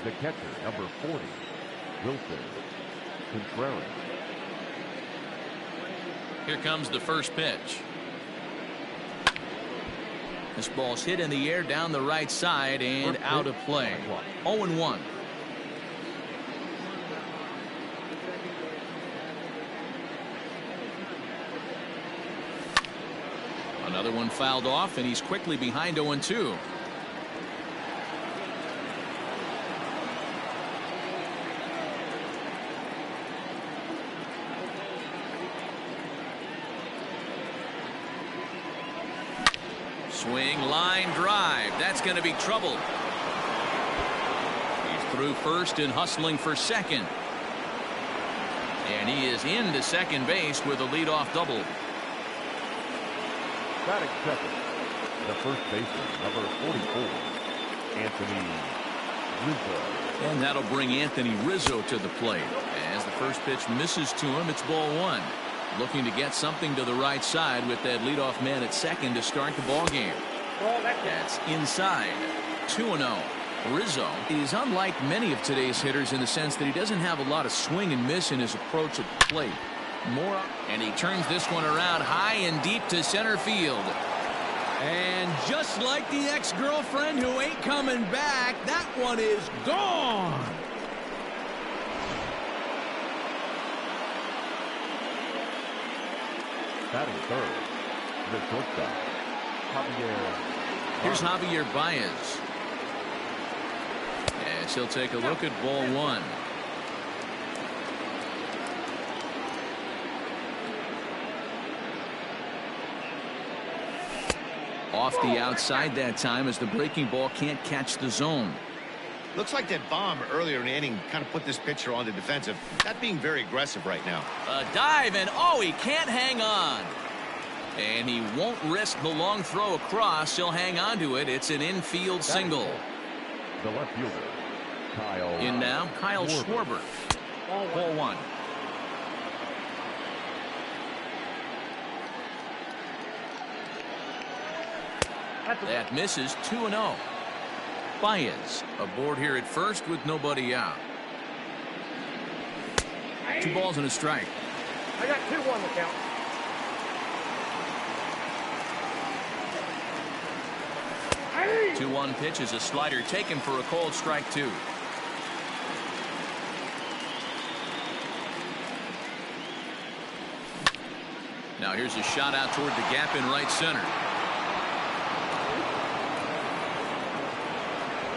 The catcher, number 40, Wilson Contreras. Here comes the first pitch. This ball's hit in the air down the right side and out of play. 0-1. Another one fouled off, and he's quickly behind 0-2. Swing, line drive. That's going to be trouble. He's through first and hustling for second. And he is into second base with a leadoff double. Batting second, the first baseman, number 44, Anthony Rizzo. And that'll bring Anthony Rizzo to the plate. As the first pitch misses to him, it's ball one. Looking to get something to the right side with that leadoff man at second to start the ball game. That's inside. 2-0. Rizzo is unlike many of today's hitters in the sense that he doesn't have a lot of swing and miss in his approach at the plate. More, and he turns this one around high and deep to center field. And just like the ex-girlfriend who ain't coming back, that one is gone. Batting third, the shortstop, Javier. Here's Javier Baez. As he'll take a look at ball one. Off the outside that time as the breaking ball can't catch the zone. Looks like that bomb earlier in the inning kind of put this pitcher on the defensive. Not being very aggressive right now. A dive, and oh, he can't hang on. And he won't risk the long throw across. He'll hang on to it. It's an infield single. The left fielder, Kyle. In now, Kyle Schwarber. Ball one. That misses. 2-0. Baez aboard here at first with nobody out. 2 balls and a strike. I got 2 on the count. Hey! 2-1 pitch is a slider taken for a called strike 2. Now here's a shot out toward the gap in right center.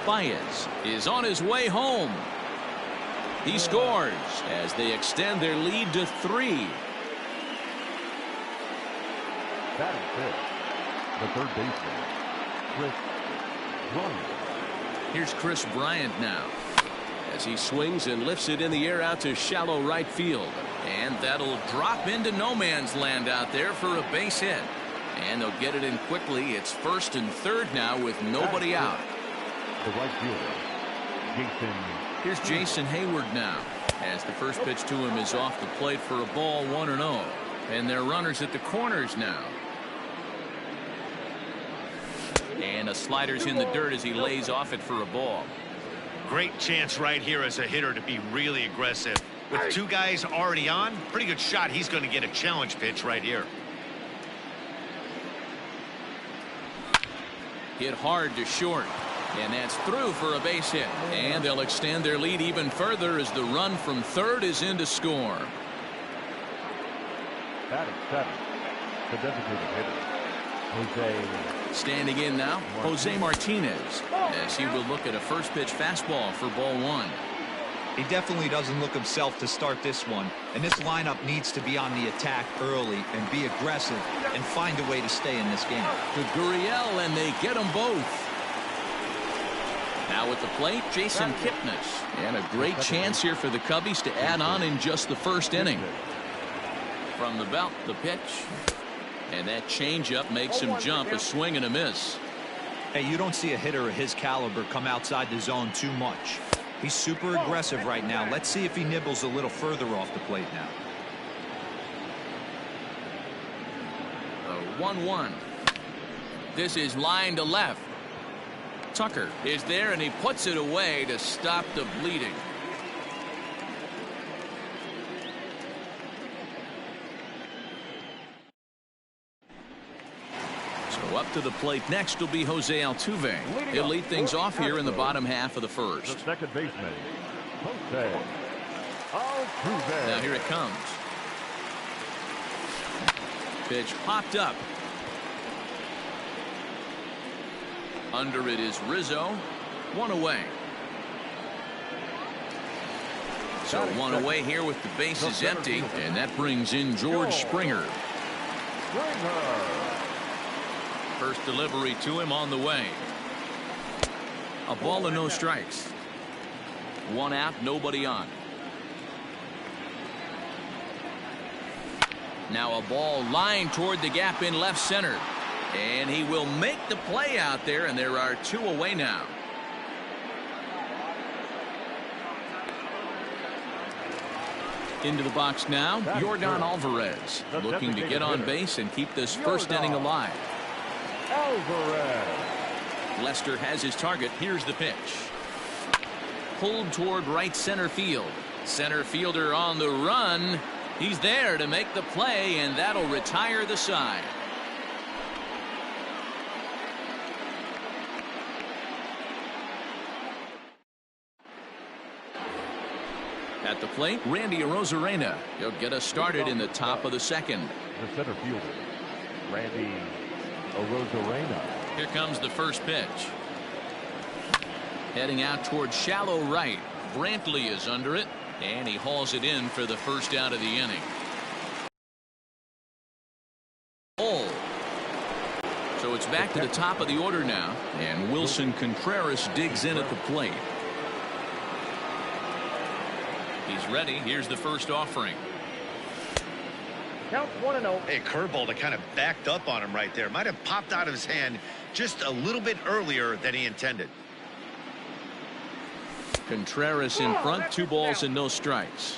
Baez is on his way home. He scores as they extend their lead to 3. Batting fifth, the third baseman, Kris Bryant. Here's Kris Bryant now as he swings and lifts it in the air out to shallow right field. And that'll drop into no man's land out there for a base hit. And they'll get it in quickly. It's first and third now with nobody out. The right fielder, Jason. Here's Jason Hayward now as the first pitch to him is off the plate for a ball 1-0. And they're runners at the corners now. And a slider's in the dirt as he lays off it for a ball. Great chance right here as a hitter to be really aggressive. With 2 guys already on, pretty good shot. He's going to get a challenge pitch right here. Hit hard to short. And that's through for a base hit. And they'll extend their lead even further as the run from third is in to score. Batting seventh, the designated hitter, Jose. Standing in now, Jose Martinez, as he will look at a first pitch fastball for ball one. He definitely doesn't look himself to start this one. And this lineup needs to be on the attack early and be aggressive and find a way to stay in this game. To Gurriel, and they get them both. Now at the plate, Jason Kipnis. And a great chance here for the Cubbies to add on in just the first inning. From the belt, the pitch. And that changeup makes him jump, a swing and a miss. Hey, you don't see a hitter of his caliber come outside the zone too much. He's super aggressive right now. Let's see if he nibbles a little further off the plate now. 1-1. This is line to left. Tucker is there, and he puts it away to stop the bleeding. So up to the plate next will be Jose Altuve. He'll lead things off here in the bottom half of the first. The second baseman, Jose Altuve. Now here it comes. Pitch popped up. Under it is Rizzo. One away. So one away here with the bases empty, and that brings in George Springer. First delivery to him on the way. A ball and no strikes. One out, nobody on. Now a ball lined toward the gap in left center. And he will make the play out there, and there are two away now. Into the box now, Yordan Alvarez, looking to get on base and keep this first inning alive. Alvarez. Lester has his target. Here's the pitch. Pulled toward right center field. Center fielder on the run. He's there to make the play, and that'll retire the side. At the plate, Randy Arozarena. He'll get us started in the top of the second. The center fielder, Randy Arozarena. Here comes the first pitch. Heading out toward shallow right. Brantley is under it, and he hauls it in for the first out of the inning. Oh. So it's back to the top of the order now, and Wilson Contreras digs in at the plate. He's ready. Here's the first offering. Count 1-0. Hey, curveball that kind of backed up on him right there. Might have popped out of his hand just a little bit earlier than he intended. Contreras in front, 2 balls and no strikes.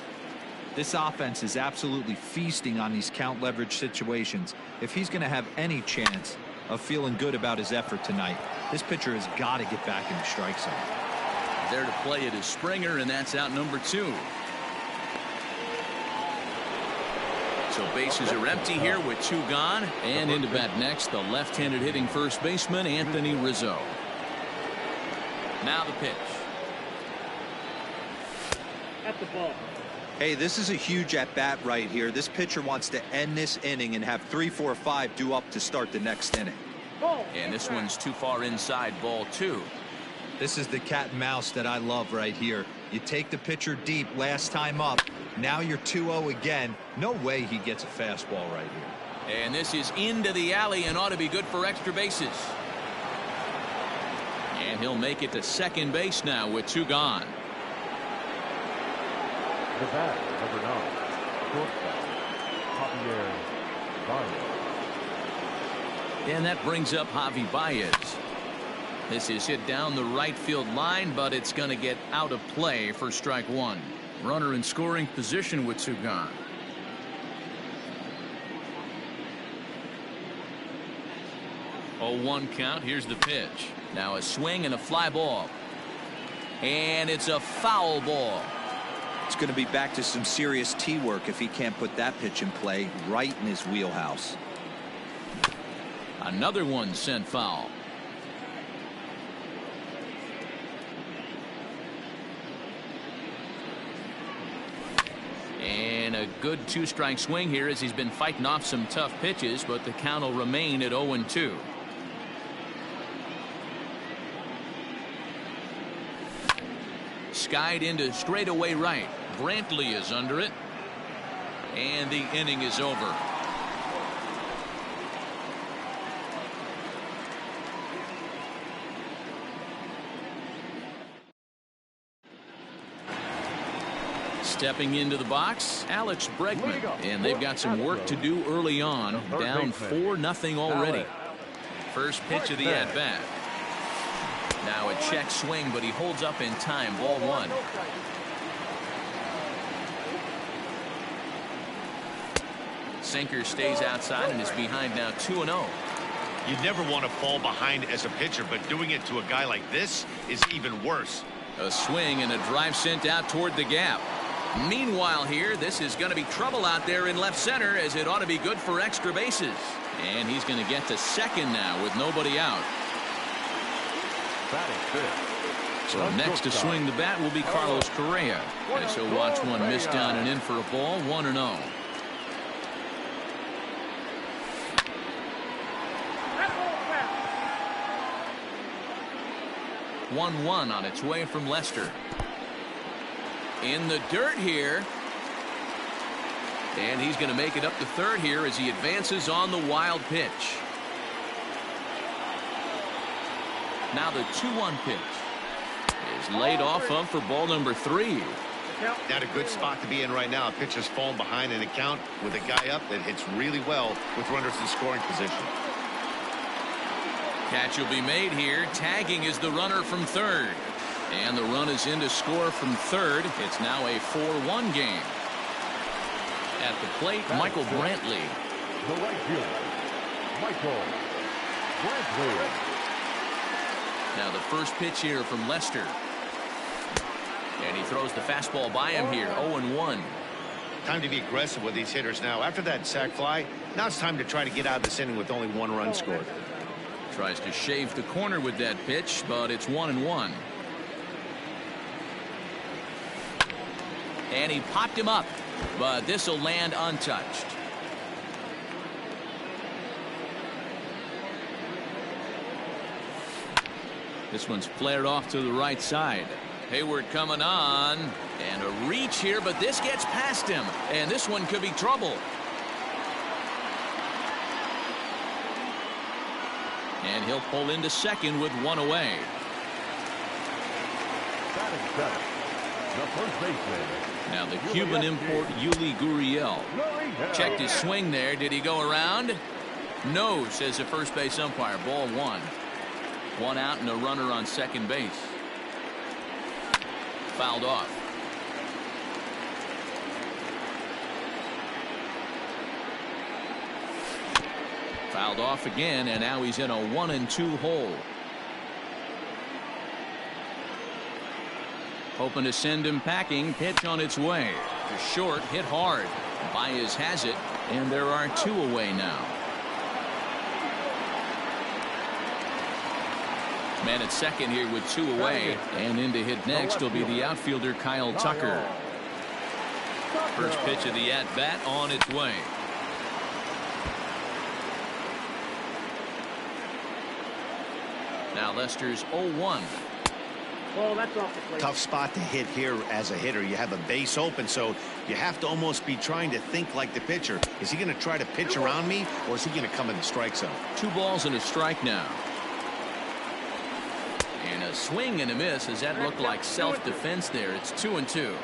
This offense is absolutely feasting on these count leverage situations. If he's going to have any chance of feeling good about his effort tonight, this pitcher has got to get back in the strike zone. There to play it is Springer, and that's out number 2. So bases are empty here with 2 gone, and into bat next, the left-handed hitting first baseman Anthony Rizzo. Now the pitch. At the ball. Hey, this is a huge at-bat right here. This pitcher wants to end this inning and have 3, 4, 5 due up to start the next inning. And this one's too far inside, ball 2. This is the cat and mouse that I love right here. You take the pitcher deep last time up. Now you're 2-0 again. No way he gets a fastball right here. And this is into the alley and ought to be good for extra bases. And he'll make it to second base now with 2 gone. The bat, number 9, shortstop, Javier Baez. And that brings up Javi Baez. This is hit down the right field line, but it's going to get out of play for strike 1. Runner in scoring position with 2 gone. Oh, 1 count. Here's the pitch. Now a swing and a fly ball. And it's a foul ball. It's going to be back to some serious tee work if he can't put that pitch in play right in his wheelhouse. Another one sent foul. And a good 2-strike swing here as he's been fighting off some tough pitches, but the count will remain at 0-2. Skied into straightaway right. Brantley is under it. And the inning is over. Stepping into the box, Alex Bregman, and they've got some work to do early on. Down 4-0 already. First pitch of the at-bat. Now a check swing, but he holds up in time. Ball 1. Sinker stays outside and is behind now 2-0. You never want to fall behind as a pitcher, but doing it to a guy like this is even worse. A swing and a drive sent out toward the gap. Meanwhile here, this is going to be trouble out there in left center, as it ought to be good for extra bases. And he's going to get to second now with nobody out. Batting fifth. So next to swing the bat will be Carlos Correa. And so watch one miss down and in for a ball, 1-0. 1-1 on its way from Lester. In the dirt here. And he's going to make it up to third here as he advances on the wild pitch. Now the 2-1 pitch is laid off of for ball number 3. Not a good spot to be in right now. A pitcher's falling behind in a count with a guy up that hits really well with runners in scoring position. Catch will be made here. Tagging is the runner from third. And the run is in to score from third. It's now a 4-1 game. At the plate, Michael Brantley. The right fielder, Michael Brantley. Now the first pitch here from Lester. And he throws the fastball by him here. 0-1. Time to be aggressive with these hitters now. After that sac fly, now it's time to try to get out of this inning with only 1 run scored. Tries to shave the corner with that pitch, but it's 1-1. And he popped him up, but this will land untouched. This one's flared off to the right side. Hayward coming on, and a reach here, but this gets past him, and this one could be trouble. And he'll pull into second with 1 away. Batting seventh, the first baseman. Now the Cuban import Yuli Gurriel checked his swing there. Did he go around? No, says the first base umpire. Ball 1. 1 out and a runner on second base. Fouled off. Fouled off again, and now he's in a 1-2 hole. Hoping to send him packing. Pitch on its way. To short, hit hard. Baez has it, and there are 2 away now. Man at second here with 2 away, and in to hit next will be the outfielder Kyle Tucker. First pitch of the at-bat on its way. Now Lester's 0-1. Well, that's off the plate. Tough spot to hit here as a hitter. You have a base open, so you have to almost be trying to think like the pitcher. Is he going to try to pitch around me, or is he going to come in the strike zone? 2 balls and a strike now. And a swing and a miss. Does that look like self-defense there? It's 2-2.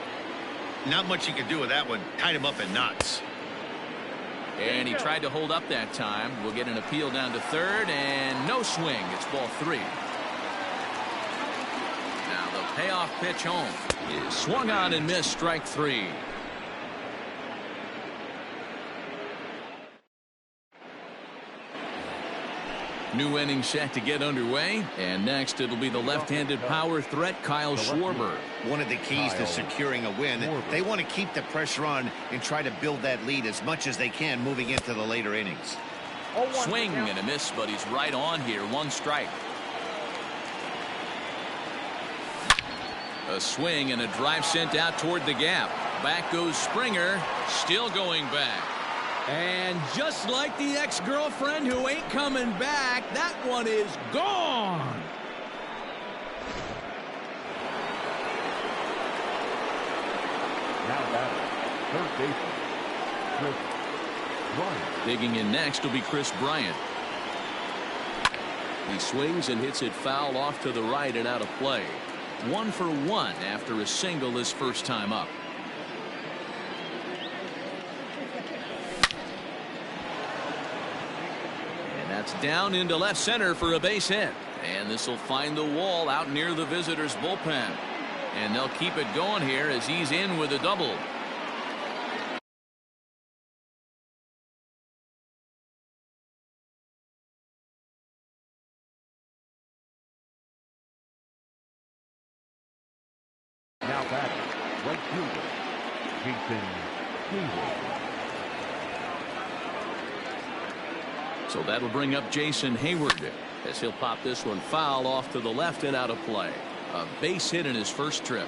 Not much you can do with that one. Tied him up in knots. And he tried to hold up that time. We'll get an appeal down to third, and no swing. It's ball 3. Now the payoff pitch home is swung on and missed. Strike 3. New inning set to get underway, and next it'll be the left-handed power threat Kyle Schwarber. One of the keys to securing a win, they want to keep the pressure on and try to build that lead as much as they can moving into the later innings. Swing and a miss, but he's right on here. 1 strike. A swing and a drive sent out toward the gap. Back goes Springer, still going back. And just like the ex-girlfriend who ain't coming back, that one is gone. Now batting, third baseman, Chris Bryant. Digging in next will be Chris Bryant. He swings and hits it foul off to the right and out of play. 1 for 1 after a single his first time up. That's down into left center for a base hit. And this will find the wall out near the visitors' bullpen. And they'll keep it going here as he's in with a double. Now batting, right fielder, Jason Hayward. So that'll bring up Jason Hayward as he'll pop this one foul off to the left and out of play. A base hit in his first trip.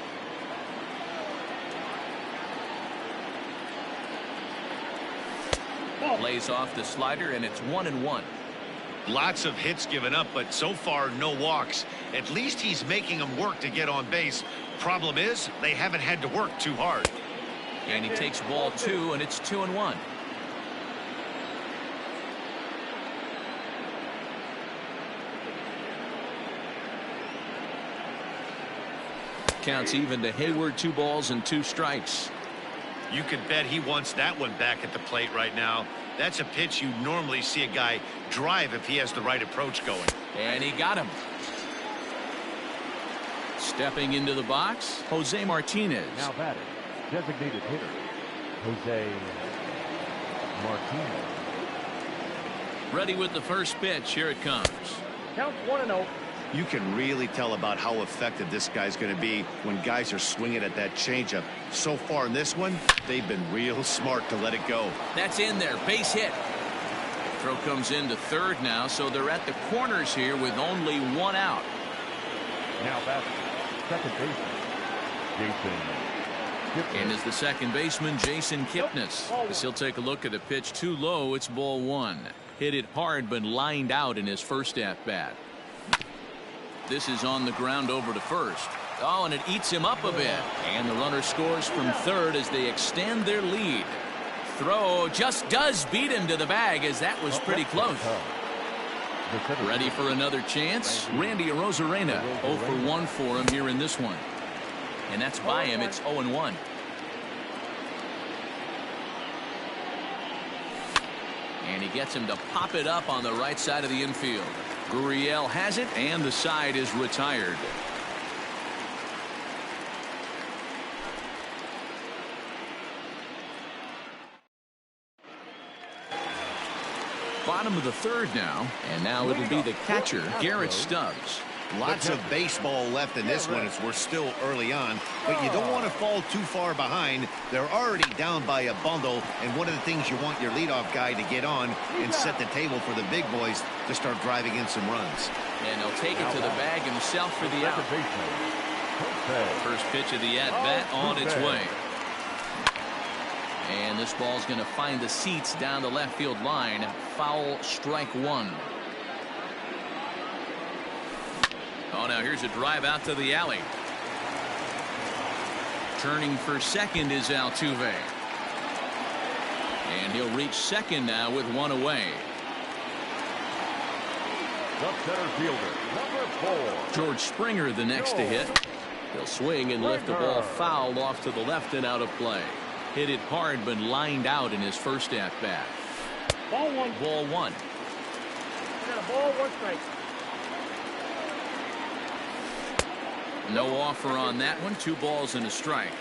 Lays off the slider, and it's 1-1. Lots of hits given up, but so far no walks. At least he's making them work to get on base. Problem is, they haven't had to work too hard. And he takes ball 2, and it's 2-1. Counts even to Hayward. 2 balls and 2 strikes. You could bet he wants that one back at the plate right now. That's a pitch you normally see a guy drive if he has the right approach going. And he got him. Stepping into the box, Jose Martinez. Now batting, designated hitter, Jose Martinez. Ready with the first pitch. Here it comes. Counts 1-0. You can really tell about how effective this guy's going to be when guys are swinging at that changeup. So far in this one, they've been real smart to let it go. That's in there. Base hit. Throw comes into third now, so they're at the corners here with only 1 out. Now batting, second baseman, Jason Kipnis. And is the second baseman, Jason Kipnis. As he'll take a look at a pitch too low. It's ball 1. Hit it hard, but lined out in his first at bat. This is on the ground over to first. Oh, and it eats him up a bit. And the runner scores from third as they extend their lead. Throw just does beat him to the bag, as that was pretty close. Ready for another chance? Randy Arozarena 0 for 1 for him here in this one. And that's by him. It's 0-1. And he gets him to pop it up on the right side of the infield. Gurriel has it, and the side is retired. Bottom of the third now, and now it'll be the catcher, Garrett Stubbs. Lots of baseball left in this one as we're still early on, but you don't want to fall too far behind. They're already down by a bundle, and one of the things you want your leadoff guy to get on and set the table for the big boys to start driving in some runs. And he'll take it to the bag himself for the out. First pitch of the at-bat on its way. And this ball's going to find the seats down the left field line. Foul, strike 1. Oh, now here's a drive out to the alley. Turning for second is Altuve. And he'll reach second now with 1 away. The center fielder, number 4. George Springer the next to hit. He'll swing and lift the ball foul off to the left and out of play. Hit it hard, but lined out in his first at bat. Ball 1. Ball 1. Got a ball, 1 strike. No offer on that one. 2 balls and a strike.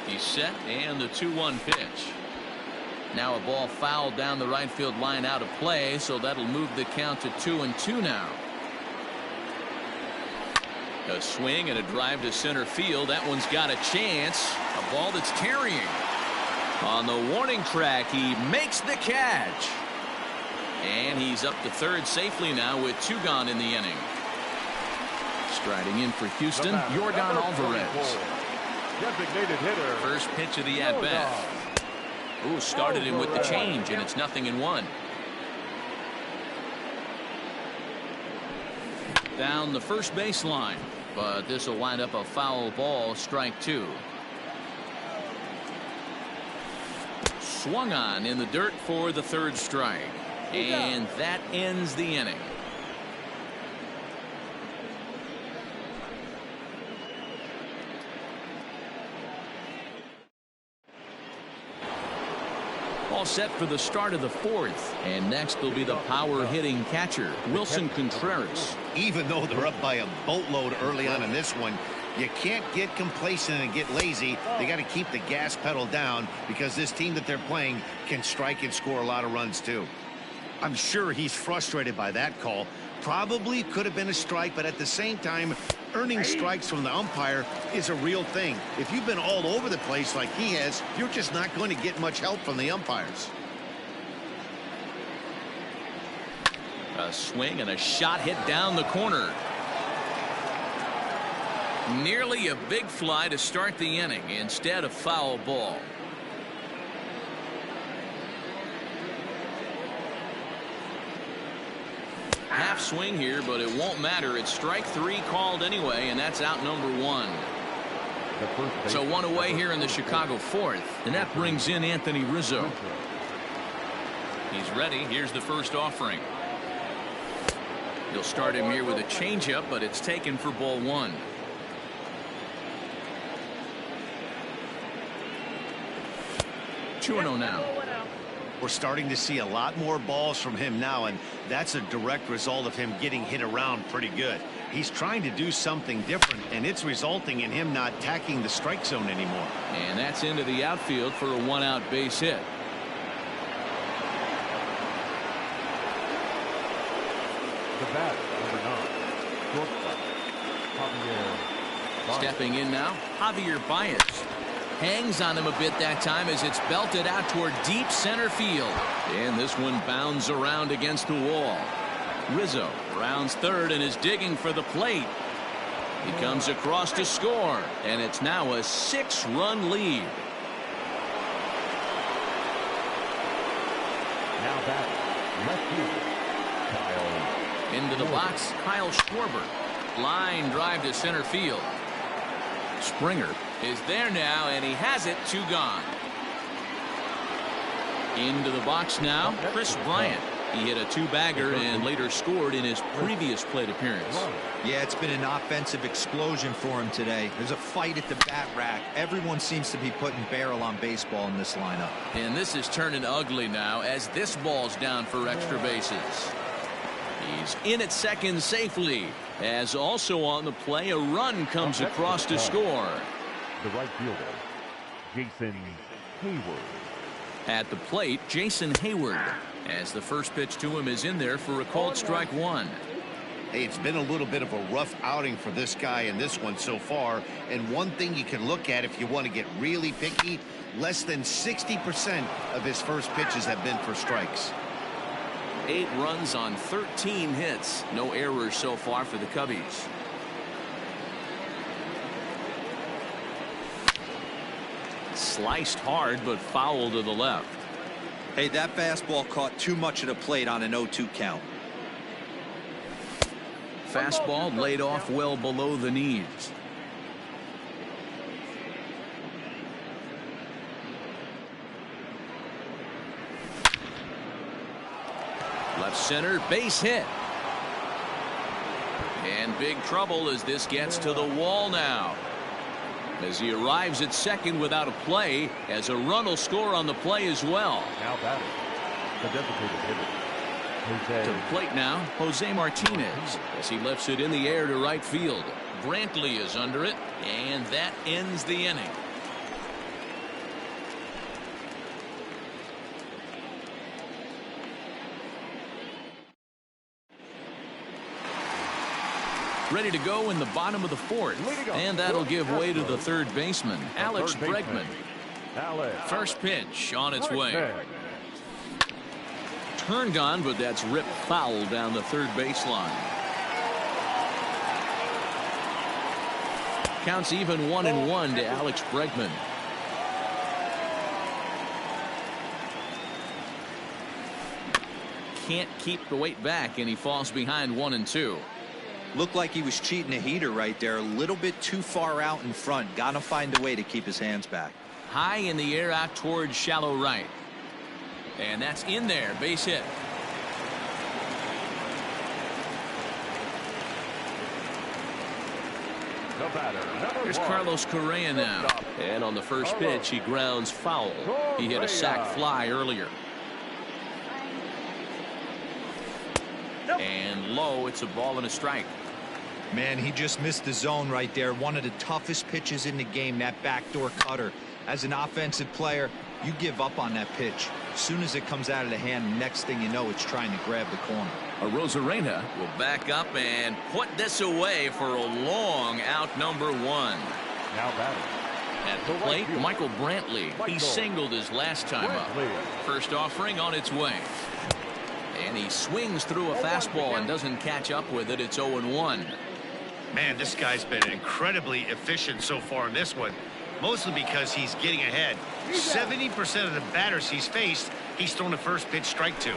He's set, and the 2-1 pitch. Now a ball fouled down the right field line out of play, so that'll move the count to 2-2 now. A swing and a drive to center field. That one's got a chance. A ball that's carrying. On the warning track, he makes the catch. And he's up to third safely now with 2 gone in the inning. Striding in for Houston, Yordan Alvarez. Designated hitter. First pitch of the at-bat. Ooh, started him with the change, and it's 0-1. Down the first baseline, but this will wind up a foul ball, strike 2. Swung on in the dirt for the third strike. And that ends the inning. All set for the start of the 4th. And next will be the power hitting catcher, Wilson Contreras. Even though they're up by a boatload early on in this one, you can't get complacent and get lazy. They got to keep the gas pedal down because this team that they're playing can strike and score a lot of runs too. I'm sure he's frustrated by that call, Probably could have been a strike, but at the same time, earning strikes from the umpire is a real thing. If you've been all over the place like he has, you're just not going to get much help from the umpires. A swing and a shot hit down the corner. Nearly a big fly to start the inning. Instead, a foul ball. Half swing here, but it won't matter. It's strike 3 called anyway, and that's out number 1. So 1 away here in the Chicago 4th, and that brings in Anthony Rizzo. He's ready. Here's the first offering. He'll start him here with a changeup, but it's taken for ball 1. Two and 0 now. We're starting to see a lot more balls from him now, and that's a direct result of him getting hit around pretty good. He's trying to do something different, and it's resulting in him not attacking the strike zone anymore. And that's into the outfield for a 1-out base hit. The bat, number 9, shortstop, Javier Baez. Stepping in now, Javier Baez. Hangs on him a bit that time as it's belted out toward deep center field. And this one bounds around against the wall. Rizzo rounds third and is digging for the plate. He comes across to score, and it's now a 6-run lead. Now batting, left fielder, Kyle. Into the box, Kyle Schwarber. Line drive to center field. Springer is there now, and he has it. 2 gone. Into the box now, Chris Bryant. He hit a 2-bagger and later scored in his previous plate appearance. Yeah, it's been an offensive explosion for him today. There's a fight at the bat rack. Everyone seems to be putting barrel on baseball in this lineup. And this is turning ugly now as this ball's down for extra bases. He's in at second safely, as also on the play a run comes across to score. The right fielder, Jason Hayward. At the plate, Jason Hayward, as the first pitch to him is in there for a called strike 1. Hey, it's been a little bit of a rough outing for this guy in this one so far, and one thing you can look at if you want to get really picky, less than 60% of his first pitches have been for strikes. 8 runs on 13 hits. No errors so far for the Cubbies. Sliced hard, but foul to the left. Hey, that fastball caught too much of the plate on an 0-2 count. Fastball laid off well below the knees. Left center, base hit. And big trouble as this gets to the wall now. As he arrives at second without a play, as a run will score on the play as well. Now batting, the designated hitter, To the plate now, Jose Martinez, as he lifts it in the air to right field. Brantley is under it, and that ends the inning. Ready to go in the bottom of the 4th, and that'll give way to the third baseman, Alex Bregman. First pitch on its way. Turned on, but that's ripped foul down the third baseline. Counts even 1-1 to Alex Bregman. Can't keep the weight back, and he falls behind 1-2. Looked like he was cheating a heater right there. A little bit too far out in front. Gotta find a way to keep his hands back. High in the air out towards shallow right. And that's in there. Base hit. the batter, Here's Carlos Correa now. And on the first pitch, he grounds foul. He hit a sac fly earlier. And low, it's a ball and a strike. Man, he just missed the zone right there. One of the toughest pitches in the game, that backdoor cutter. As an offensive player, you give up on that pitch. As soon as it comes out of the hand, next thing you know, it's trying to grab the corner. Arozarena will back up and put this away for a long out number 1. Now batting. At the plate, Michael Brantley. He singled his last time up. First offering on its way. And he swings through a fastball and doesn't catch up with it. It's 0-1. Man, this guy's been incredibly efficient so far in this one, mostly because he's getting ahead. 70% of the batters he's faced, he's thrown the first pitch strike to.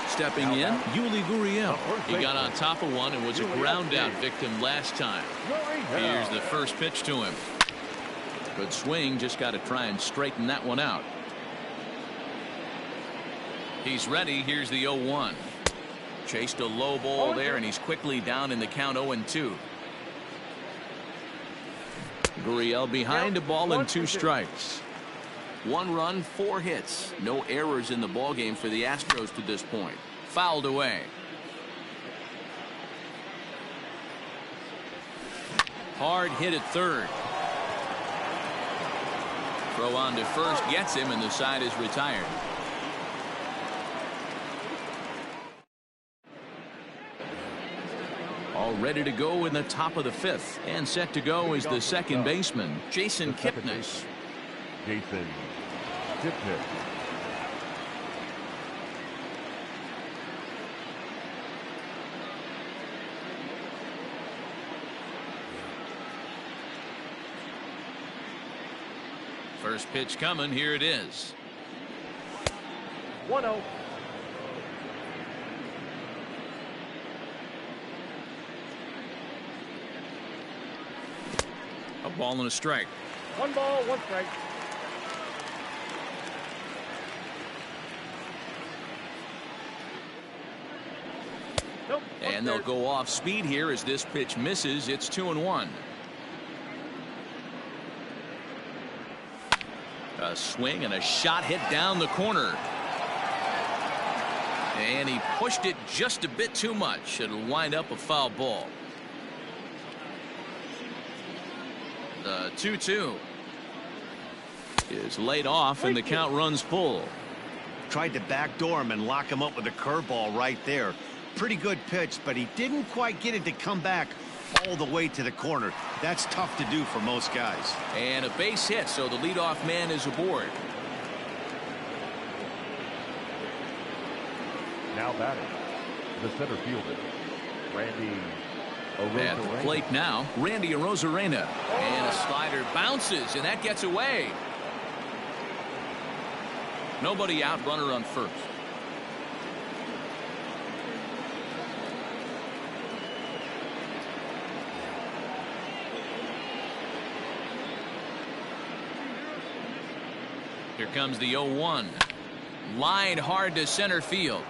Stepping in, Yuli Gurriel. He got on top of one and was a ground out victim last time. Here's the first pitch to him. Good swing, just got to try and straighten that one out. He's ready. Here's the 0-1. Chased a low ball there, and he's quickly down in the count 0-2. Gurriel behind a ball and 2 strikes. 1 run, 4 hits. No errors in the ballgame for the Astros to this point. Fouled away. Hard hit at third. Throw on to first gets him, and the side is retired. All ready to go in the top of the 5th, and set to go is the second baseman, Jason Kipnis. Jason Kipnis. First pitch coming. Here it is. 1-0. A ball and a strike. 1 ball, 1 strike. Nope. And they'll go off speed here as this pitch misses. It's 2-1. A swing and a shot hit down the corner. And he pushed it just a bit too much. It'll wind up a foul ball. The 2-2 is laid off, and the count runs full. Tried to backdoor him and lock him up with a curveball right there. Pretty good pitch, but he didn't quite get it to come back all the way to the corner. That's tough to do for most guys. And a base hit, so the leadoff man is aboard. Now batting. The center fielder, Randy At the Arozarena. plate now, Randy Arozarena. And a slider bounces, and that gets away. Nobody out, runner on first. Here comes the 0-1. Line hard to center field.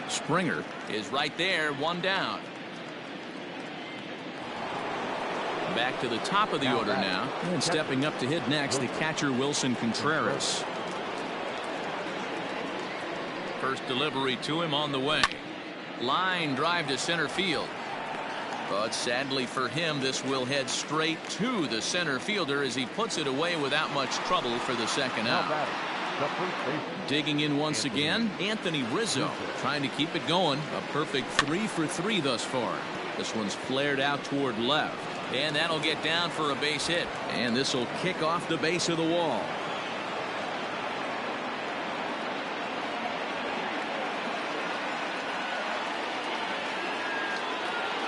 Springer is right there, 1 down. Back to the top of the order now, and stepping up to hit next, the catcher Wilson Contreras. First delivery to him on the way. Line drive to center field. But sadly for him, this will head straight to the center fielder as he puts it away without much trouble for the second out. Digging in once again, Anthony Rizzo trying to keep it going. A perfect 3 for 3 thus far. This one's flared out toward left. And that'll get down for a base hit. And this will kick off the base of the wall.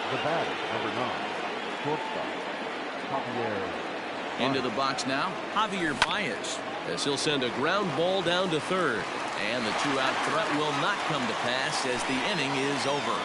The batter, number 9, shortstop, Javier. Into the box now, Javier Baez, as he'll send a ground ball down to third. And the 2-out threat will not come to pass as the inning is over.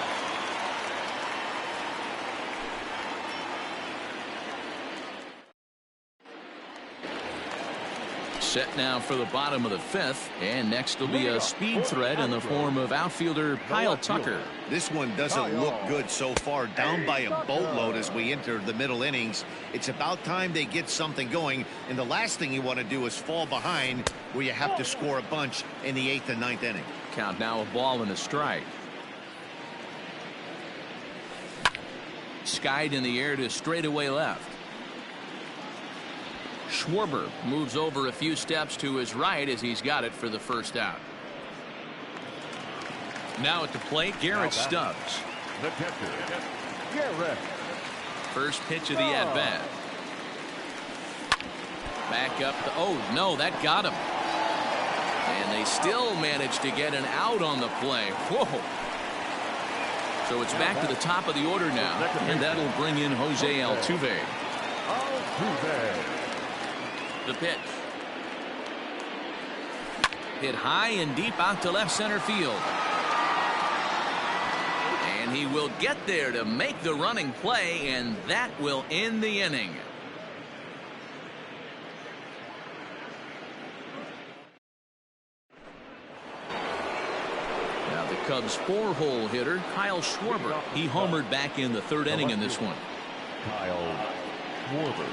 Set now for the bottom of the 5th, and next will be a speed threat in the form of outfielder Kyle Tucker. This one doesn't look good so far, down by a boatload as we enter the middle innings. It's about time they get something going, and the last thing you want to do is fall behind where you have to score a bunch in the 8th and 9th inning. Count now a ball and a strike. Skied in the air to straightaway left. Schwarber moves over a few steps to his right as he's got it for the first out. Now at the plate, Garrett Stubbs. The catcher, Garrett. First pitch of the at-bat. Back up. Oh, no, that got him. And they still managed to get an out on the play. Whoa. So it's back to the top of the order now. And that'll bring in Jose Altuve. The pitch. Hit high and deep out to left center field. And he will get there to make the running play, and that will end the inning. Now the Cubs' 4-hole hitter, Kyle Schwarber. He homered back in the 3rd inning in this one. Kyle Schwarber.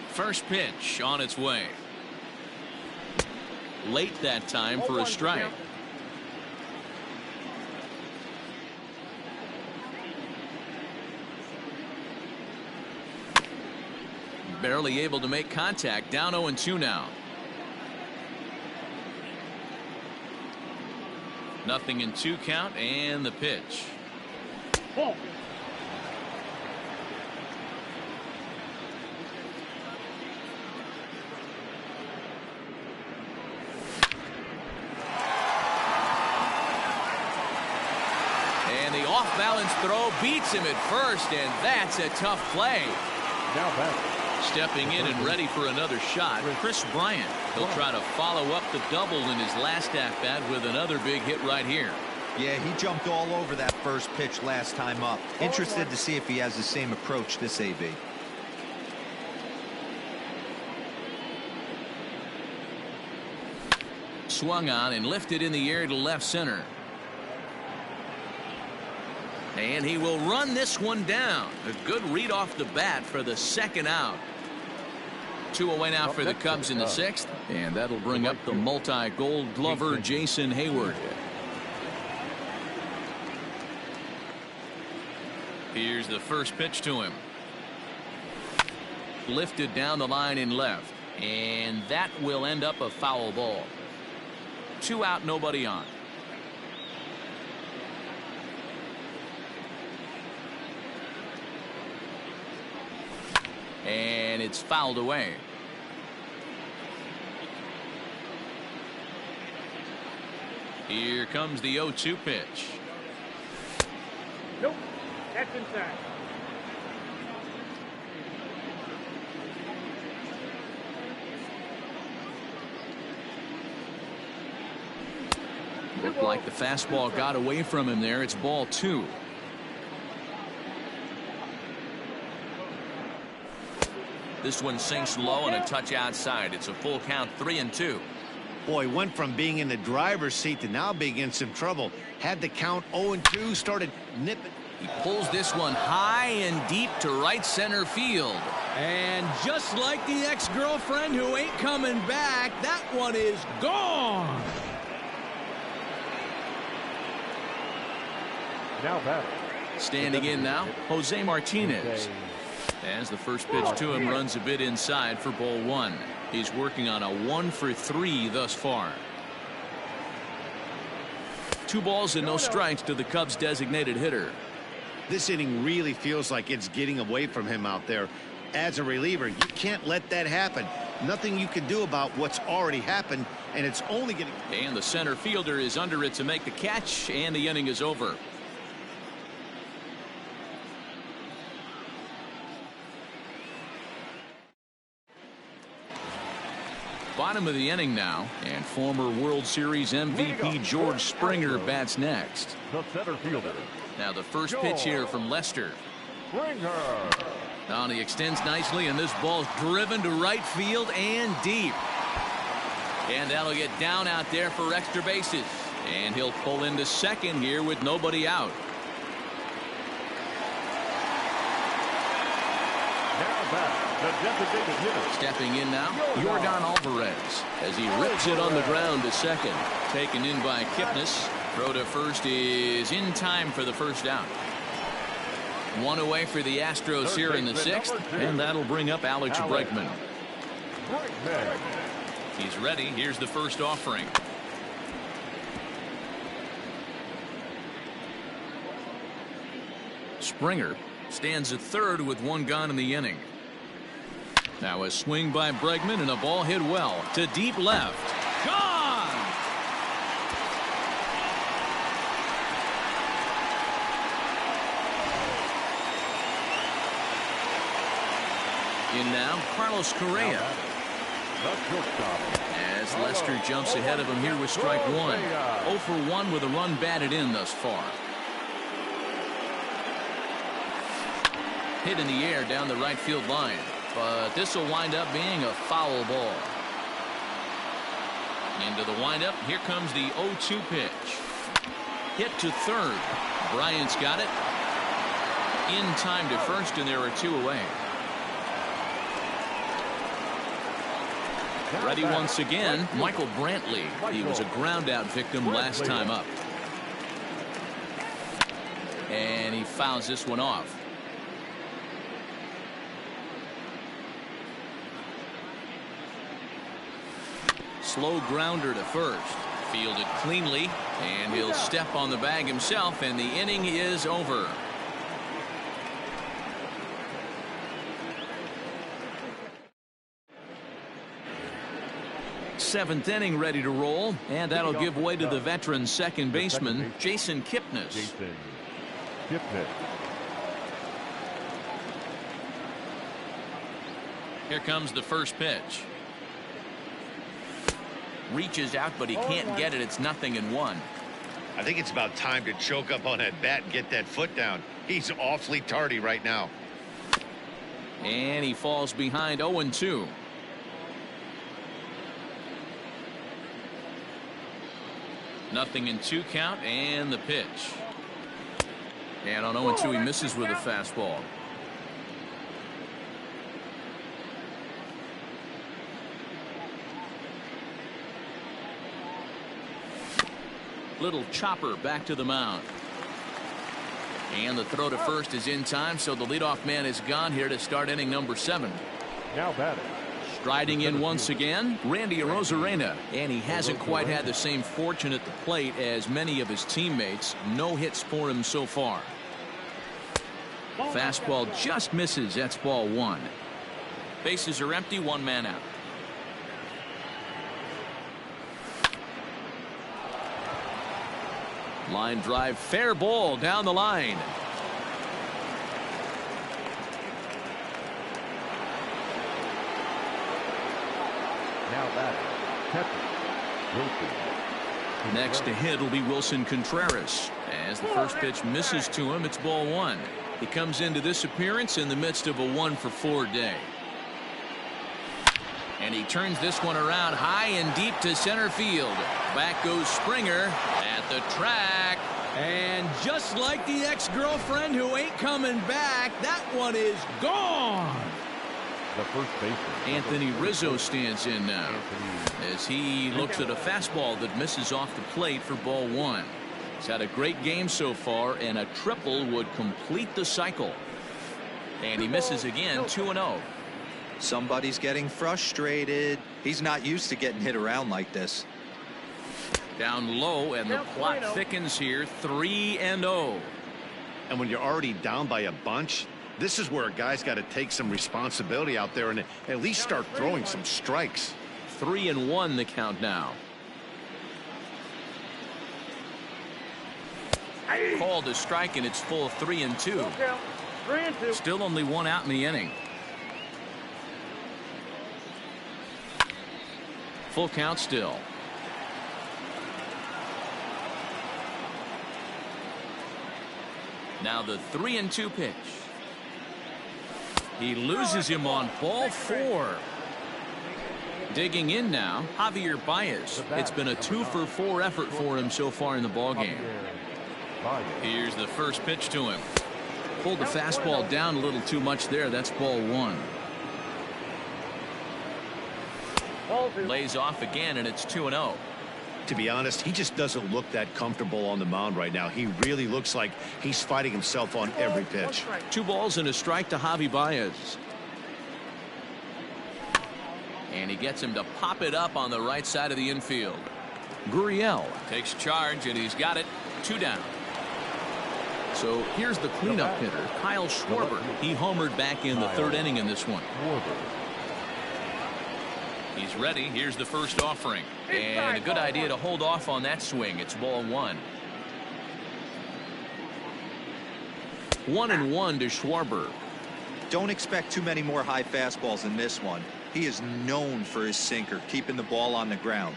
First pitch on its way. Late that time for a strike. Barely able to make contact. Down 0-2 now. Nothing in 2 count, and the pitch. Ball. And the off-balance throw beats him at first, and that's a tough play. Now back. Stepping in and ready for another shot, Chris Bryant. He'll try to follow up the double in his last at-bat with another big hit right here. Yeah, he jumped all over that first pitch last time up. Interested to see if he has the same approach this AB. Swung on and lifted in the air to left center. And he will run this one down. A good read off the bat for the 2nd out. 2 away now for the Cubs in the 6th. And that'll bring up the multi-gold glover Jason Hayward. Here's the first pitch to him. Lifted down the line in left. And that will end up a foul ball. 2 out, nobody on. And it's fouled away. Here comes the 0-2 pitch. Nope. That's inside. Looked like the fastball got away from him there. It's ball 2. This one sinks low and a touch outside. It's a full count, 3-2. Boy, went from being in the driver's seat to now being in some trouble. Had the count 0-2, started nipping. He pulls this one high and deep to right center field. And just like the ex-girlfriend who ain't coming back, that one is gone. Now back. Standing in now, Jose Martinez. As the first pitch to him runs a bit inside for ball 1. He's working on a 1-for-3 thus far. 2 balls and no strikes to the Cubs designated hitter. This inning really feels like it's getting away from him out there. As a reliever, you can't let that happen. Nothing you can do about what's already happened, and it's only getting. And the center fielder is under it to make the catch, and the inning is over. Bottom of the inning now, and former World Series MVP George Springer bats next. The center fielder. Now the first pitch here from Lester. Springer. Now he extends nicely, and this ball's driven to right field and deep. And that'll get down out there for extra bases. And he'll pull into second here with nobody out. Now back. The designated hitter. Stepping in now, Yordan Alvarez as he rips it on the ground to second. Taken in by Kipnis. Throw to first is in time for the first out. One away for the Astros here in the 6th, and that'll bring up Alex Bregman. He's ready. Here's the first offering. Springer stands at third with one gone in the inning. Now a swing by Bregman and a ball hit well to deep left. Gone! In now, Carlos Correa. As Lester jumps ahead of him here with strike one. 0 for 1 with a run batted in thus far. Hit in the air down the right field line, but this will wind up being a foul ball. Into the windup. Here comes the 0-2 pitch. Hit to third. Bryant's got it. In time to first, and there are 2 away. Ready once again, Michael Brantley. He was a ground out victim last time up. And he fouls this one off. Slow grounder to first. Fielded cleanly, and he'll step on the bag himself, and the inning is over. Seventh inning ready to roll, and that'll give way to the veteran second baseman, Jason Kipnis. Here comes the first pitch. Reaches out, but he can't get it. It's 0-1. I think it's about time to choke up on that bat and get that foot down. He's awfully tardy right now. And he falls behind 0-2. Nothing in 2 count, and the pitch. And on 0-2 he misses with a fastball. Little chopper back to the mound. And the throw to first is in time, so the leadoff man is gone here to start inning number 7. Now batting. Striding in once again, Randy Arozarena, and he hasn't quite had the same fortune at the plate as many of his teammates. No hits for him so far. Fastball just misses. That's ball 1. Bases are empty, 1 man out. Line drive, fair ball down the line. Now batting. Next to hit will be Wilson Contreras. As the first pitch misses to him, it's ball 1. He comes into this appearance in the midst of a 1 for 4 day. And he turns this one around high and deep to center field. Back goes Springer at the track. And just like the ex-girlfriend who ain't coming back, that one is gone. The first baseman. Anthony Rizzo stands in now as he looks at a fastball that misses off the plate for ball 1. He's had a great game so far, and a triple would complete the cycle. And he misses again, 2-0. Somebody's getting frustrated. He's not used to getting hit around like this. Down low, and the plot thickens here, 3-0. And when you're already down by a bunch, this is where a guy's got to take some responsibility out there and at least start throwing some strikes. 3-1 the count now. Called a strike, and it's full 3-2. 3-2. Still only 1 out in the inning. Full count still. Now the 3-2 pitch. He loses him on ball 4. Digging in now, Javier Baez. It's been a 2 for 4 effort for him so far in the ballgame. Here's the first pitch to him. Pulled the fastball down a little too much there. That's ball 1. Lays off again, and it's 2-0. To be honest, he just doesn't look that comfortable on the mound right now. He really looks like he's fighting himself on every pitch. 2 balls and a strike to Javi Baez. And he gets him to pop it up on the right side of the infield. Gurriel takes charge, and he's got it. 2 down. So here's the cleanup hitter, Kyle Schwarber. He homered back in the 3rd inning in this one. He's ready. Here's the first offering. And a good idea to hold off on that swing. It's ball 1. 1-1 to Schwarber. Don't expect too many more high fastballs in this one. He is known for his sinker, keeping the ball on the ground.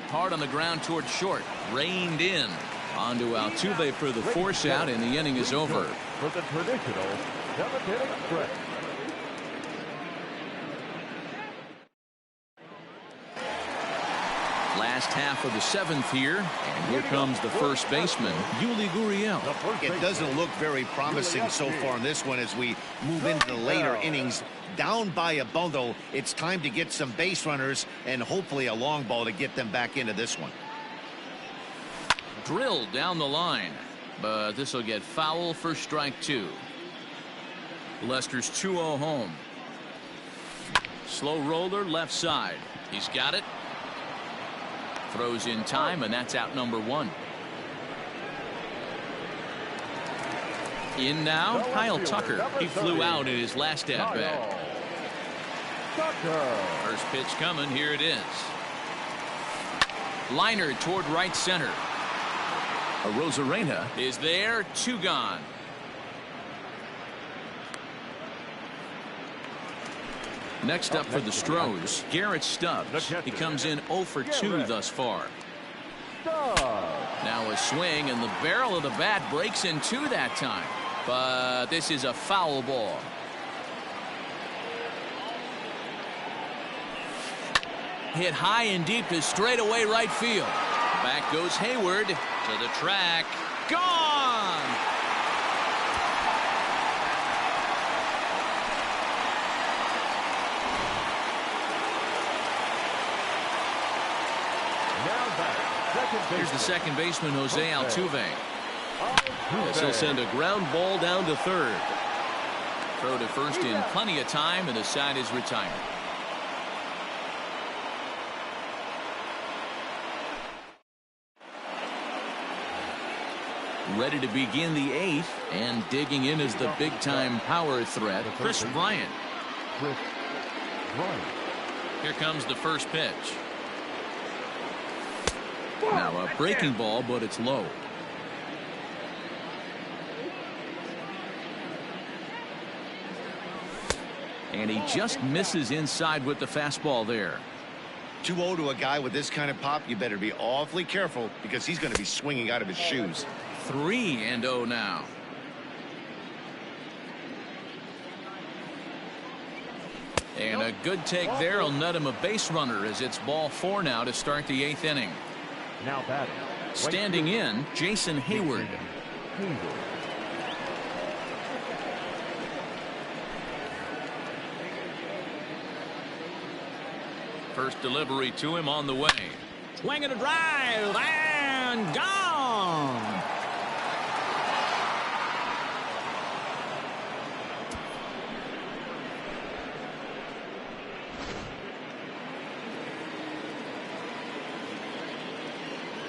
Hard on the ground toward short. Reined in. On to Altuve for the force out, and the inning is over. For the traditional 7th inning stretch. Last half of the 7th here, and here comes the first baseman, Yuli Gurriel. It doesn't look very promising so far in this one as we move into the later innings. Down by a bundle, it's time to get some base runners and hopefully a long ball to get them back into this one. Drilled down the line, but this will get foul for strike 2. Lester's 2-0 home. Slow roller left side. He's got it. Throws in time, and that's out number 1. In now, Kyle Tucker. He flew out in his last at bat. First pitch coming. Here it is. Liner toward right center. Arozarena is there. 2 gone. Next up for the Stros, Garrett Stubbs. He comes in 0 for 2 thus far. Now a swing, and the barrel of the bat breaks in 2 that time. But this is a foul ball. Hit high and deep to straightaway right field. Back goes Hayward to the track. Gone! Here's the second baseman, Jose Altuve. As he'll send a ground ball down to 3rd. Throw to first in plenty of time, and the side is retired. Ready to begin the 8th, and digging in is the big-time power threat, Chris Bryant. Here comes the first pitch. Now a breaking ball, but it's low. And he just misses inside with the fastball there. 2-0 to a guy with this kind of pop. You better be awfully careful because he's going to be swinging out of his shoes. 3-0 now. And a good take there will net him a base runner as it's ball 4 now to start the 8th inning. Now batting. Standing in, Jason Hayward. First delivery to him on the way. Swing and a drive, and gone.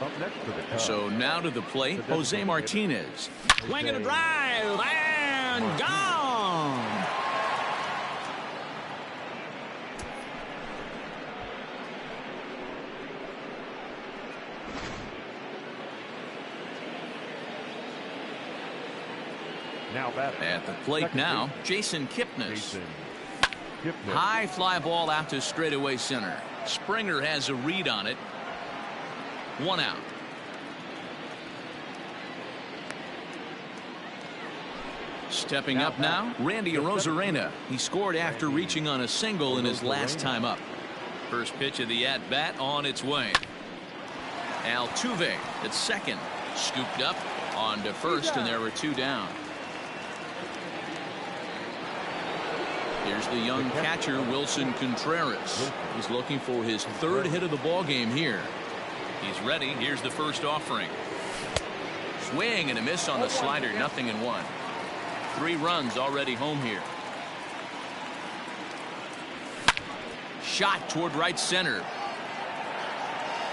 Up next to the Cubs. So now to the plate, Jose Martinez. Swing and a drive, and gone. Now batting. At the plate Second now, base, Jason Kipnis. Jason Kipnis. High fly ball out to straightaway center. Springer has a read on it. 1 out. Stepping up now, Randy Arozarena. He scored after reaching on a single in his last time up. First pitch of the at-bat on its way. Altuve at second. Scooped up on to first, and there were 2 down. Here's the young catcher, Wilson Contreras. He's looking for his third hit of the ball game here. He's ready. Here's the first offering. Swing and a miss on the slider. 0-1. 3 runs already home here. Shot toward right center.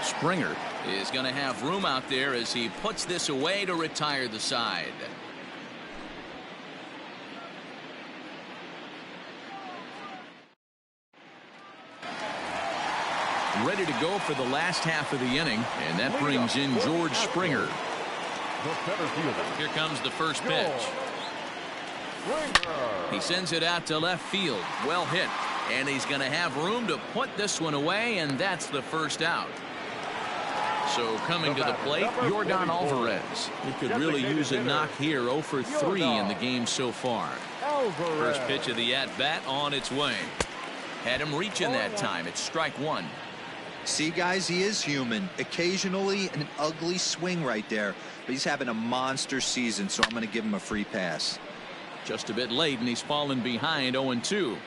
Springer is going to have room out there as he puts this away to retire the side. Ready to go for the last half of the inning, and that brings in George Springer. Here comes the first pitch. He sends it out to left field. Well hit, and he's going to have room to put this one away, and that's the first out. So coming to the plate, Yordan Alvarez. He could really use a knock here. 0 for 3 in the game so far. First pitch of the at-bat on its way. Had him reaching that time. It's strike 1. See, guys, he is human. Occasionally an ugly swing right there, but he's having a monster season, so I'm going to give him a free pass. Just a bit late, and he's fallen behind 0-2.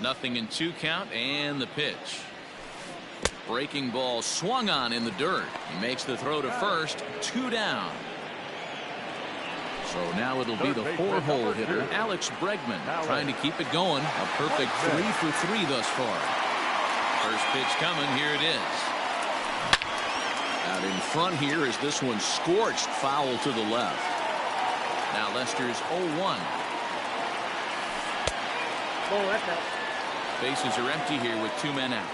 0-2 count, and the pitch. Breaking ball swung on in the dirt. He makes the throw to first. 2 down. So now it'll be the 4-hole hitter, Alex Bregman, trying to keep it going. A perfect 3 for 3 thus far. First pitch coming. Here it is. Out in front here is this one scorched foul to the left. Now Lester's 0-1. Oh, that's out. Bases are empty here with 2 men out.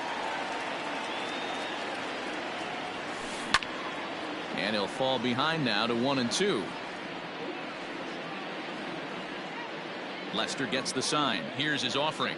And he'll fall behind now to 1-2. Lester gets the sign. Here's his offering.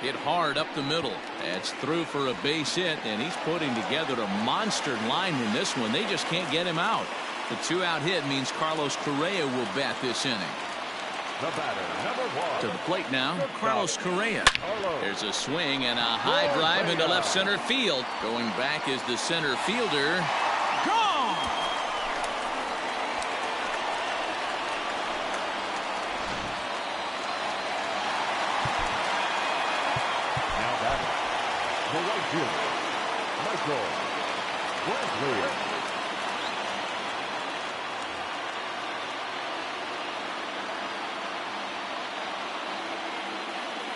Hit hard up the middle. That's through for a base hit, and he's putting together a monster line in this one. They just can't get him out. The 2-out hit means Carlos Correa will bat this inning. The batter, number 1. To the plate now, Carlos Correa. There's a swing and a high drive into left center field. Going back is the center fielder. Gone! Now batting, the right fielder, Michael Brantley.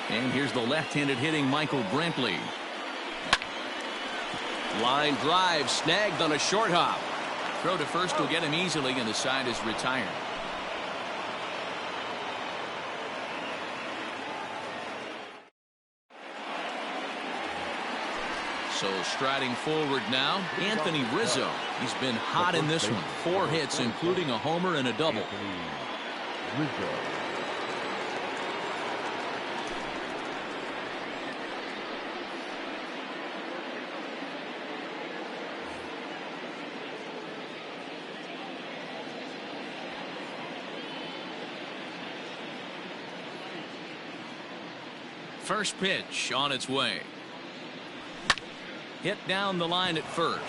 And here's the left-handed hitting Michael Brantley. Line drive snagged on a short hop. Throw to first will get him easily, and the side is retired. So striding forward now, Anthony Rizzo. He's been hot in this one. 4 hits, including a homer and a double. Rizzo. First pitch on its way. Hit down the line at first.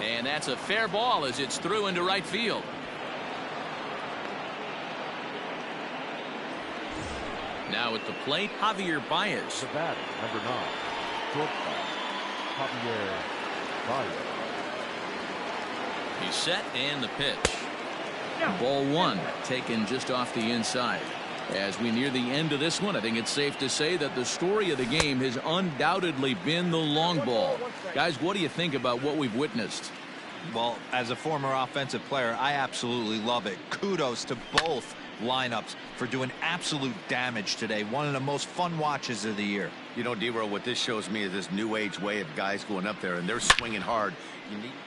And that's a fair ball as it's through into right field. Now at the plate, Javier Baez. The batter, number 9. Shortstop, Javier Baez. He's set, and the pitch. Ball 1, taken just off the inside. As we near the end of this one, I think it's safe to say that the story of the game has undoubtedly been the long ball. Guys, what do you think about what we've witnessed? Well, as a former offensive player, I absolutely love it. Kudos to both lineups for doing absolute damage today. One of the most fun watches of the year. You know, D-Roll, what this shows me is this new age way of guys going up there, and they're swinging hard.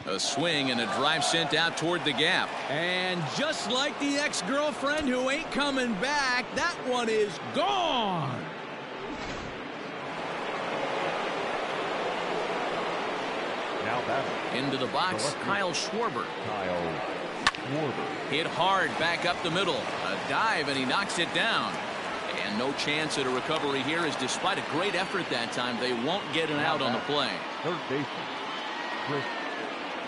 A swing and a drive sent out toward the gap. And just like the ex-girlfriend who ain't coming back, that one is gone. Now batting. Into the box, Kyle Schwarber. Kyle Schwarber. Hit hard back up the middle. A dive, and he knocks it down. And no chance at a recovery here, as despite a great effort that time, they won't get an out on the play. Third baseman, Chris.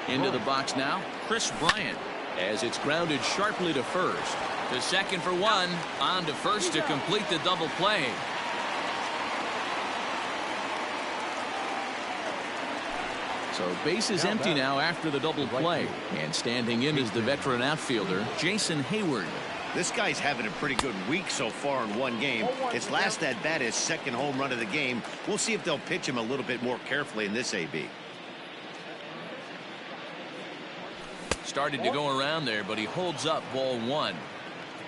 Into the box now, Chris Bryant, as it's grounded sharply to first. To second for one, on to first to complete the double play. So base is empty now after the double play. And standing in is the veteran outfielder, Jason Hayward. This guy's having a pretty good week so far in one game. His last at bat, his second home run of the game. We'll see if they'll pitch him a little bit more carefully in this AB. Started to go around there, but he holds up ball one.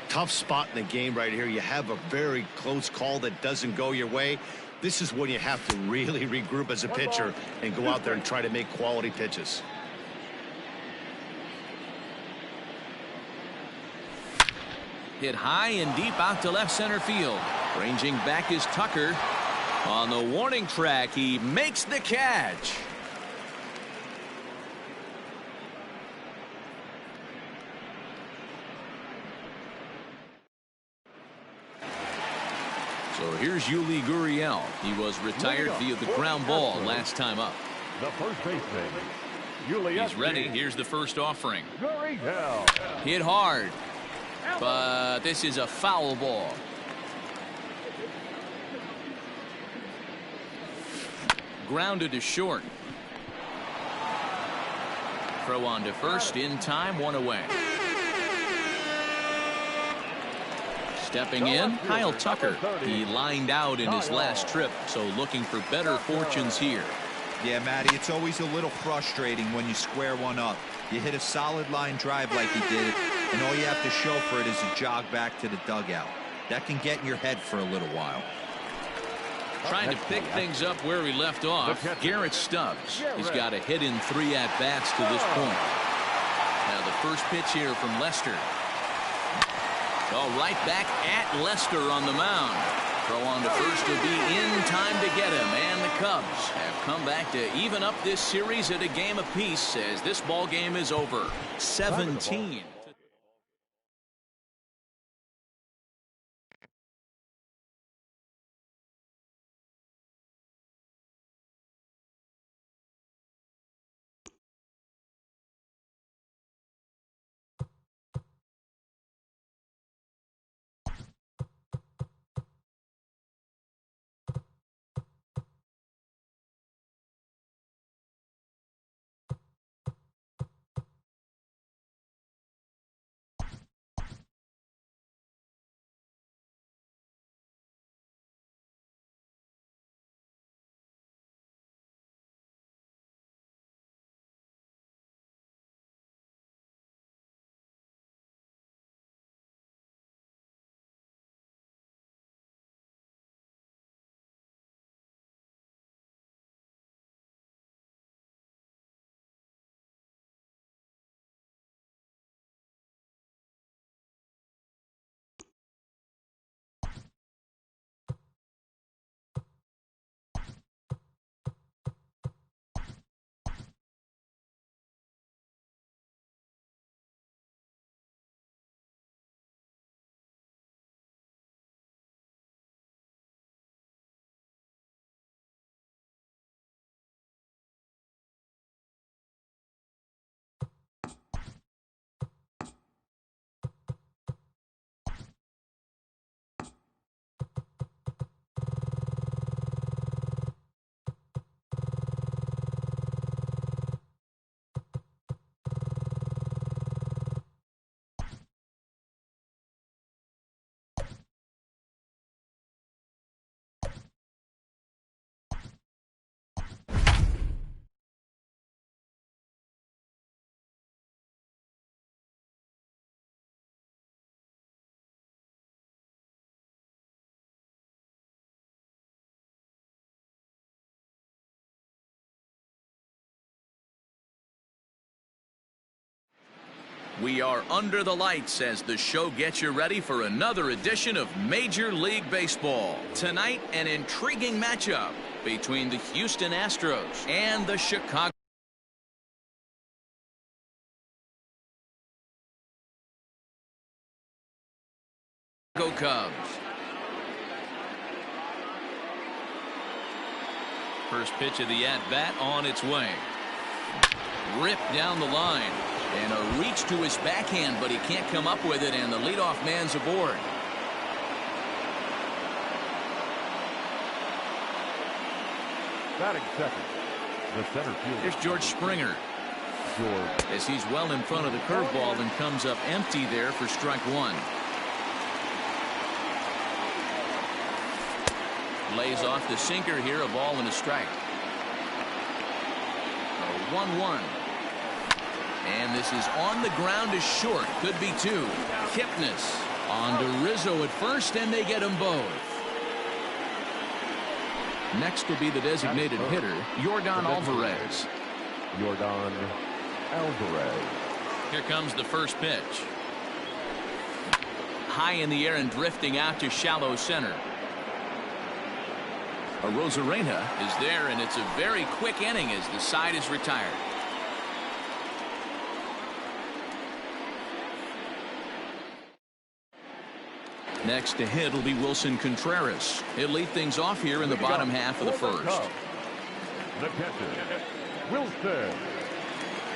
Tough spot in the game right here. You have a very close call that doesn't go your way. This is when you have to really regroup as a pitcher and go out there and try to make quality pitches. Hit high and deep out to left center field. Ranging back is Tucker. On the warning track, he makes the catch. So here's Yuli Gurriel. He was retired via the ground ball last time up. The first baseman, Yuli. He's ready. Here's the first offering. Gurriel. Hit hard, but this is a foul ball. Grounded to short. Throw on to first in time, one away. Stepping in, Kyle Tucker. He lined out in his last trip, so looking for better fortunes here. Yeah, Matty, it's always a little frustrating when you square one up. You hit a solid line drive like he did, and all you have to show for it is a jog back to the dugout. That can get in your head for a little while. Trying to pick things up where he left off, Garrett Stubbs. He's got a hit in 3 at-bats to this point. Now the first pitch here from Lester. Oh, right back at Lester on the mound. Throw on to first to be in time to get him. And the Cubs have come back to even up this series at a game apiece as this ball game is over. 17. We are under the lights as the show gets you ready for another edition of Major League Baseball. Tonight, an intriguing matchup between the Houston Astros and the Chicago Cubs. First pitch of the at-bat on its way. Ripped down the line. And a reach to his backhand, but he can't come up with it, and the leadoff man's aboard. Batting second, the center fielder. Here's George Springer. George. As he's well in front of the curveball and comes up empty there for strike one. Lays off the sinker here, a ball and a strike. A 1-1. And this is on the ground to short. Could be two. Kipnis on to Rizzo at first, and they get them both. Next will be the designated hitter, Yordan Alvarez. Yordan Alvarez. Here comes the first pitch. High in the air and drifting out to shallow center. Arozarena is there, and it's a very quick inning as the side is retired. Next to hit will be Wilson Contreras. He'll lead things off here in the bottom half of the first. The catcher, Wilson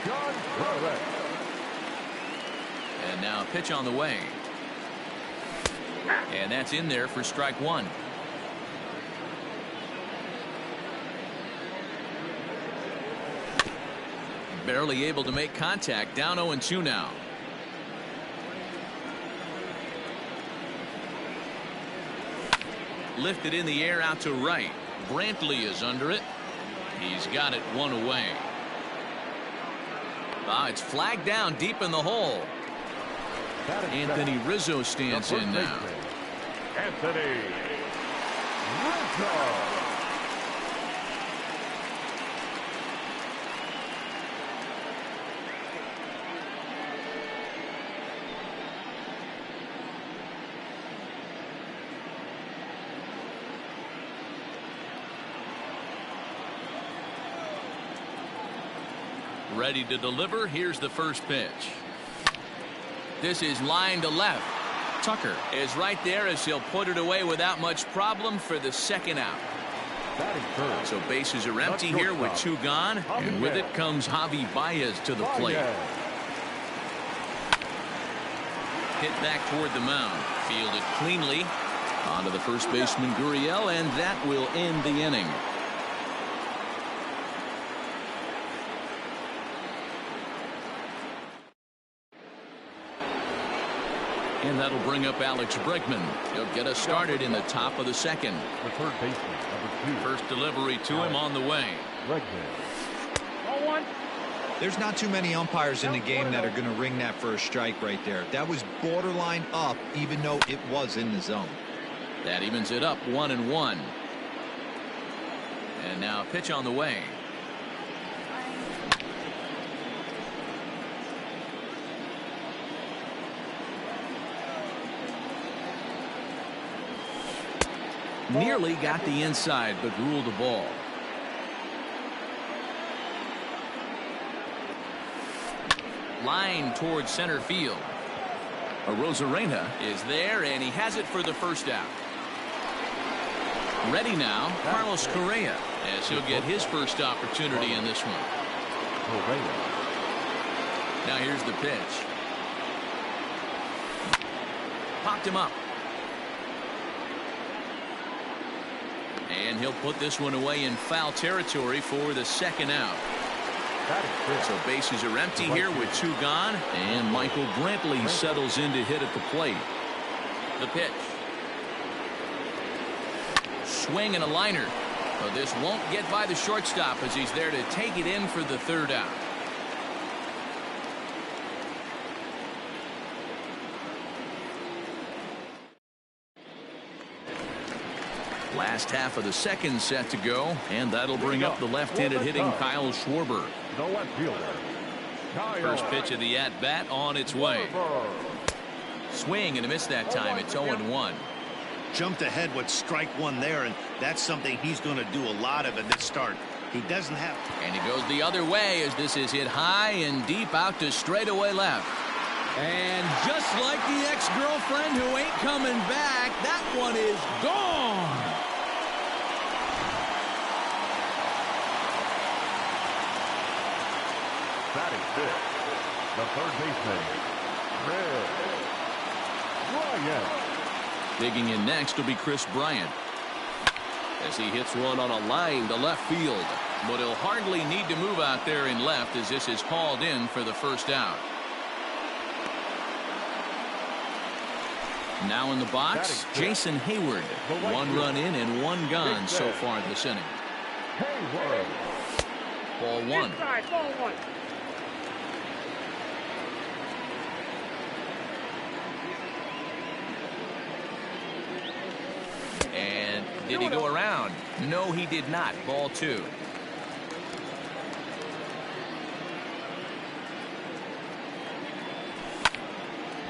Contreras. And now a pitch on the way. And that's in there for strike one. Barely able to make contact. Down 0-2 now. Lifted in the air out to right. Brantley is under it. He's got it one away. It's flagged down deep in the hole. Anthony Rizzo stands in now. Anthony Rizzo. Ready to deliver. Here's the first pitch. This is line to left. Tucker is right there as he'll put it away without much problem for the second out. So bases are empty here with two gone, and with it comes Javi Baez to the plate. Hit back toward the mound. Fielded cleanly. Onto the first baseman Gurriel, and that will end the inning. And that'll bring up Alex Bregman. He'll get us started in the top of the second. The third baseman, number 2. First delivery to him on the way. Bregman. There's not too many umpires in the game that are going to ring that first strike right there. That was borderline up, even though it was in the zone. That evens it up 1-1. And now a pitch on the way. Nearly got the inside, but ruled a ball. Line towards center field. Arozarena is there, and he has it for the first out. Ready now, Carlos Correa, as he'll get his first opportunity in this one. Now here's the pitch. Popped him up. And he'll put this one away in foul territory for the second out. So bases are empty here with two gone, and Michael Brantley settles in to hit at the plate. The pitch. Swing and a liner. But this won't get by the shortstop as he's there to take it in for the third out. Last half of the second set to go, and that'll bring up the left-handed hitting Kyle Schwarber. The left fielder. First pitch of the at-bat on its way. Swing and a miss that time. It's 0-1. Jumped ahead with strike one there, and that's something he's going to do a lot of in this start. He doesn't have. And he goes the other way as this is hit high and deep out to straightaway left. And just like the ex-girlfriend who ain't coming back, that one is gone. Batting fifth, the third baseman, Chris Bryant. Digging in next will be Chris Bryant, as he hits one on a line to left field. But he'll hardly need to move out there in left, as this is hauled in for the first out. Now in the box, Jason Hayward. 1 run in and 1 gone so far this inning. Hayward. Ball 1. Inside, ball 1. And did he go around? No, he did not. Ball 2.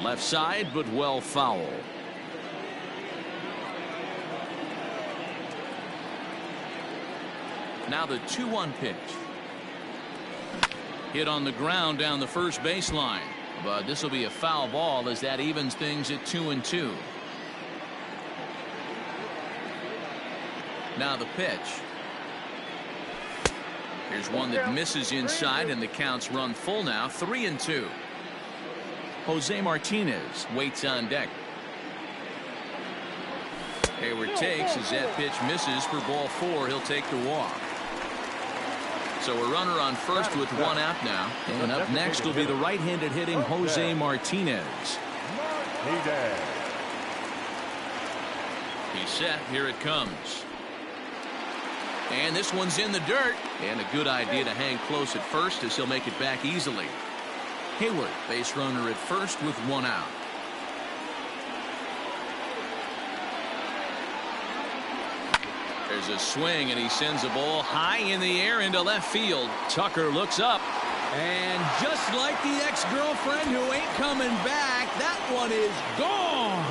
Left side, but well foul. Now the 2-1 pitch. Hit on the ground down the first baseline. But this will be a foul ball, as that evens things at 2-2. Now the pitch. Here's one that misses inside, and the count's run full now. 3-2. Jose Martinez waits on deck. Hayward takes as that pitch misses for ball 4. He'll take the walk. So a runner on first with 1 out now. And up next will be the right-handed hitting Jose Martinez. He's set. Here it comes. And this one's in the dirt. And a good idea to hang close at first, as he'll make it back easily. Hayward, base runner at first with 1 out. There's a swing, and he sends a ball high in the air into left field. Tucker looks up. And just like the ex-girlfriend who ain't coming back, that one is gone.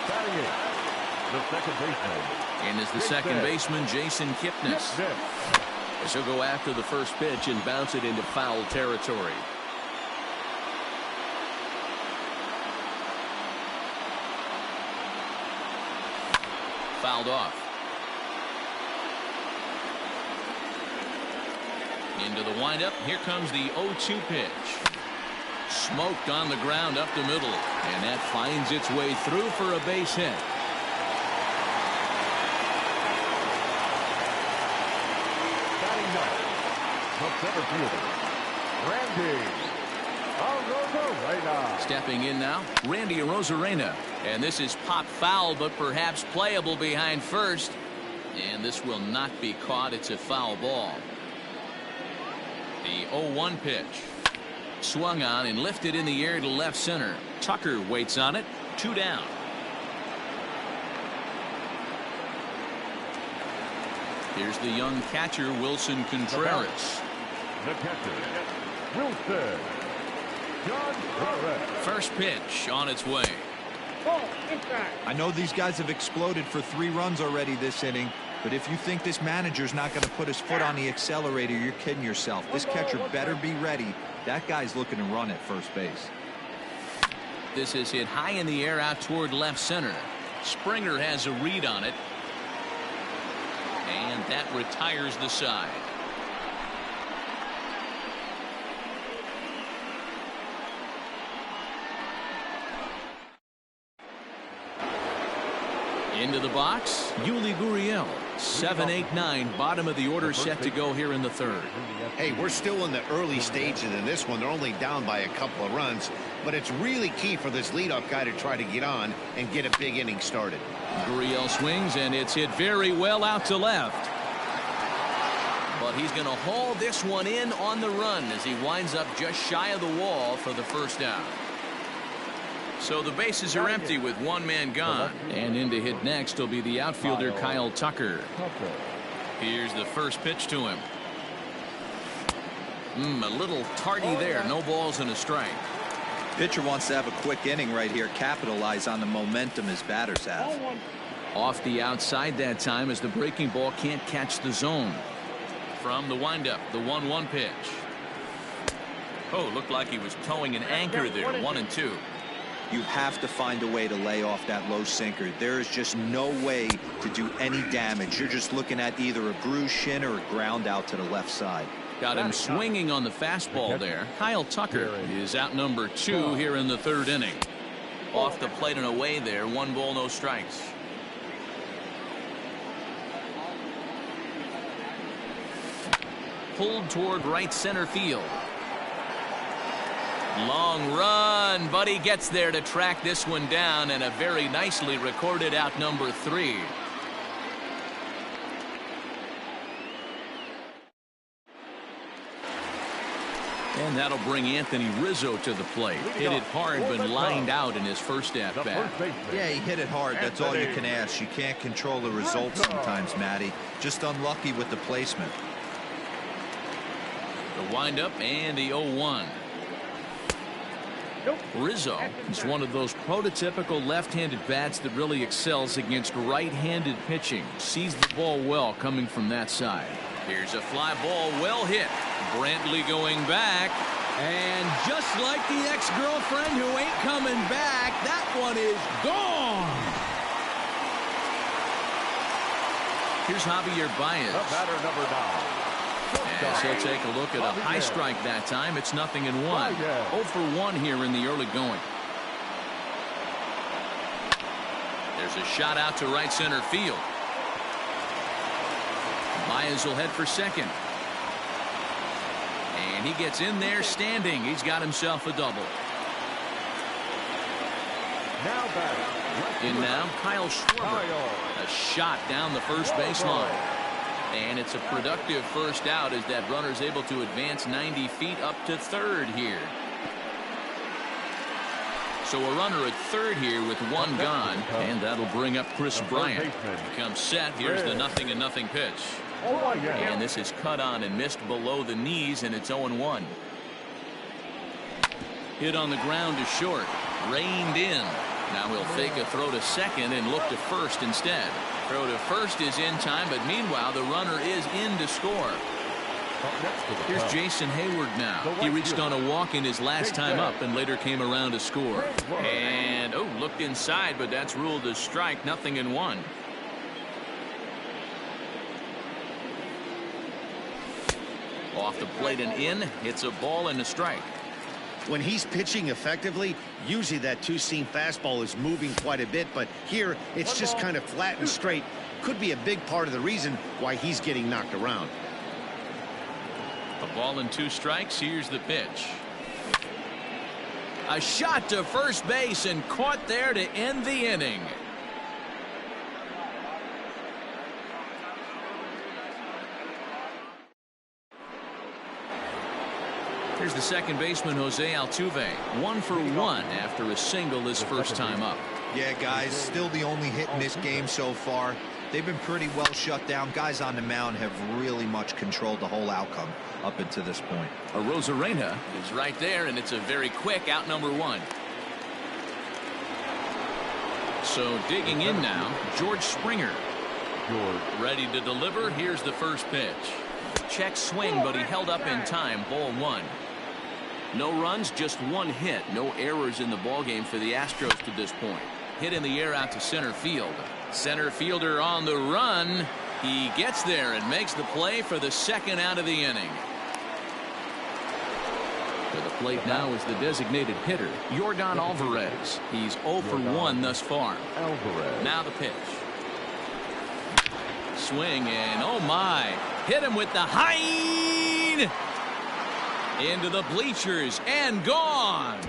Batting it, the second baseman. And is the second baseman, Jason Kipnis. As he'll go after the first pitch and bounce it into foul territory. Fouled off. Into the windup. Here comes the 0-2 pitch. Smoked on the ground up the middle. And that finds its way through for a base hit. From center fielder, Randy Arozarena. Stepping in now, Randy Arozarena. And this is pop foul, but perhaps playable behind first. And this will not be caught. It's a foul ball. The 0-1 pitch. Swung on and lifted in the air to left center. Tucker waits on it. 2 down. Here's the young catcher, Wilson Contreras. The catcher, Wilson Contreras. First pitch on its way. Ball inside. I know these guys have exploded for 3 runs already this inning, but if you think this manager's not going to put his foot on the accelerator, you're kidding yourself. This catcher better be ready. That guy's looking to run at first base. This is hit high in the air out toward left center. Springer has a read on it. And that retires the side. Into the box, Yuli Gurriel. 7-8-9, bottom of the order, set to go here in the third. Hey, we're still in the early stages in this one. They're only down by a couple of runs, but it's really key for this leadoff guy to try to get on and get a big inning started. Gurriel swings, and it's hit very well out to left. But he's going to haul this one in on the run as he winds up just shy of the wall for the first out. So the bases are empty with 1 man gone. And in to hit next will be the outfielder Kyle Tucker. Here's the first pitch to him. A little tardy there. No balls and a strike. Pitcher wants to have a quick inning right here, capitalize on the momentum his batters have. Off the outside that time as the breaking ball can't catch the zone. From the windup, the 1-1 pitch. Oh, looked like he was towing an anchor there. 1-2. You have to find a way to lay off that low sinker. There is just no way to do any damage. You're just looking at either a bruised shin or a ground out to the left side. Got him swinging on the fastball there. Kyle Tucker is out number 2 here in the 3rd inning. Off the plate and away there. 1 ball, no strikes. Pulled toward right center field. Long run, but he gets there to track this one down, and a very nicely recorded out number 3. And that'll bring Anthony Rizzo to the plate. Hit it hard, but lined out in his first at bat. Yeah, he hit it hard. That's all you can ask. You can't control the results sometimes, Matty. Just unlucky with the placement. The windup and the 0-1. Rizzo is one of those prototypical left-handed bats that really excels against right-handed pitching. Sees the ball well coming from that side. Here's a fly ball, well hit. Brantley going back. And just like the ex-girlfriend who ain't coming back, that one is gone. Here's Javier Baez. The batter, number 9. As he'll take a look at a high strike that time. It's 0-1. 0 for 1 here in the early going. There's a shot out to right center field. Baez will head for second. And he gets in there standing. He's got himself a double. Now batting. In now, Kyle Schwarber. A shot down the first baseline. And it's a productive first out as that runner's able to advance 90 feet up to third here. So a runner at third here with 1 gone, and that'll bring up Chris Bryant. Becomes set. Here's the 0-0 pitch. And this is cut on and missed below the knees, and it's 0-1. Hit on the ground to short. Reined in. Now he'll fake a throw to second and look to first instead. Throw to first is in time, but meanwhile the runner is in to score. Here's Jason Hayward now. He reached on a walk in his last time up and later came around to score. And looked inside, but that's ruled a strike. 0-1. Off the plate and in. It's a ball and a strike. When he's pitching effectively, usually that two-seam fastball is moving quite a bit, but here it's just kind of flat and straight. Could be a big part of the reason why he's getting knocked around. A ball and 2 strikes. Here's the pitch. A shot to first base and caught there to end the inning. Here's the second baseman, Jose Altuve. 1 for 1 after a single his first time up. Yeah, guys, still the only hit in this game so far. They've been pretty well shut down. Guys on the mound have really much controlled the whole outcome up until this point. Arozarena is right there, and it's a very quick out number 1. So digging in now, George Springer. Ready to deliver. Here's the first pitch. Check swing, but he held up in time. Ball 1. No runs, just 1 hit. No errors in the ballgame for the Astros to this point. Hit in the air out to center field. Center fielder on the run. He gets there and makes the play for the second out of the inning. To the plate now is the designated hitter, Yordan Alvarez. He's 0 for 1 thus far. Now the pitch. Swing and oh my. Hit him with the hind. Into the bleachers and gone.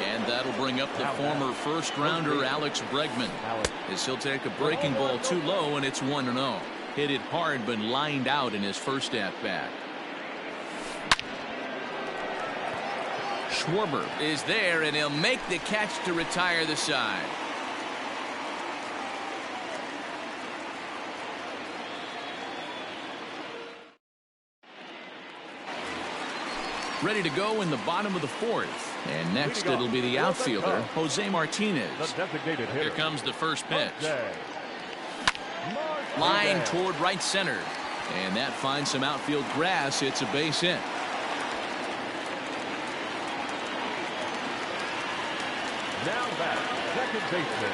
And that'll bring up the former first-rounder Alex Bregman as he'll take a breaking ball too low, and it's 1-0. Hit it hard but lined out in his first at-bat. Schwarber is there, and he'll make the catch to retire the side. Ready to go in the bottom of the 4th. And next it'll be the outfielder, Jose Martinez. Here comes the first pitch. Line toward right center. And that finds some outfield grass. It's a base hit. Now back, second baseman,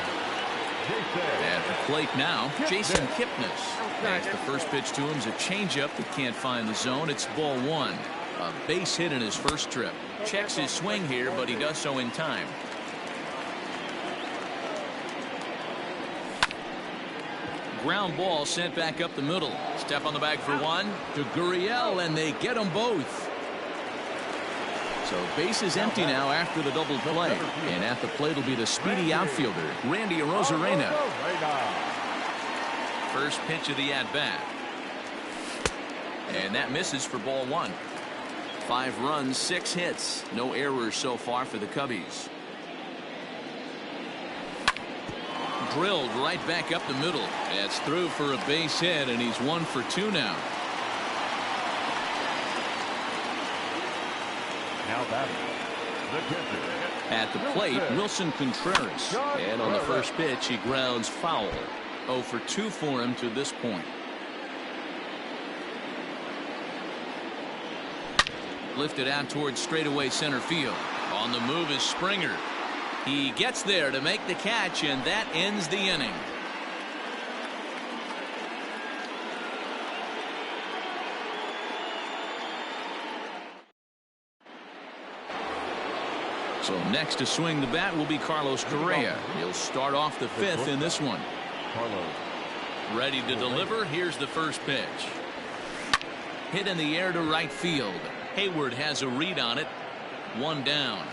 Jason. At the plate now, Jason Kipnis. As the first pitch to him is a changeup that can't find the zone. It's ball one. A base hit in his first trip. Checks his swing here, but he does so in time. Ground ball sent back up the middle. Step on the bag for one to Gurriel, and they get them both. So base is empty now after the double play. And at the plate will be the speedy outfielder, Randy Arozarena. First pitch of the at-bat. And that misses for ball one. 5 runs, 6 hits. No errors so far for the Cubbies. Drilled right back up the middle. That's through for a base hit, and he's 1 for 2 now. Now batting, the catcher. At the plate, Wilson Contreras. And on the first pitch, he grounds foul. 0 for 2 for him to this point. Lifted out towards straightaway center field. On the move is Springer. He gets there to make the catch, and that ends the inning. So next to swing the bat will be Carlos Correa. He'll start off the 5th in this one. Carlos. Ready to deliver. Here's the first pitch. Hit in the air to right field. Hayward has a read on it. 1 down.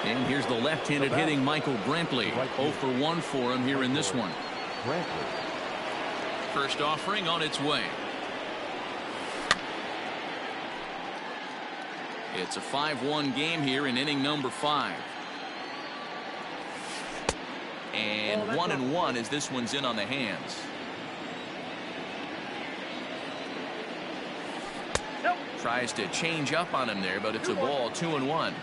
And here's the left-handed hitting Michael Brantley. 0 for 1 for him here in this one. First offering on its way. It's a 5-1 game here in inning number 5. And 1-1 as this one's in on the hands. Tries to change up on him there, but it's a ball. 2-1.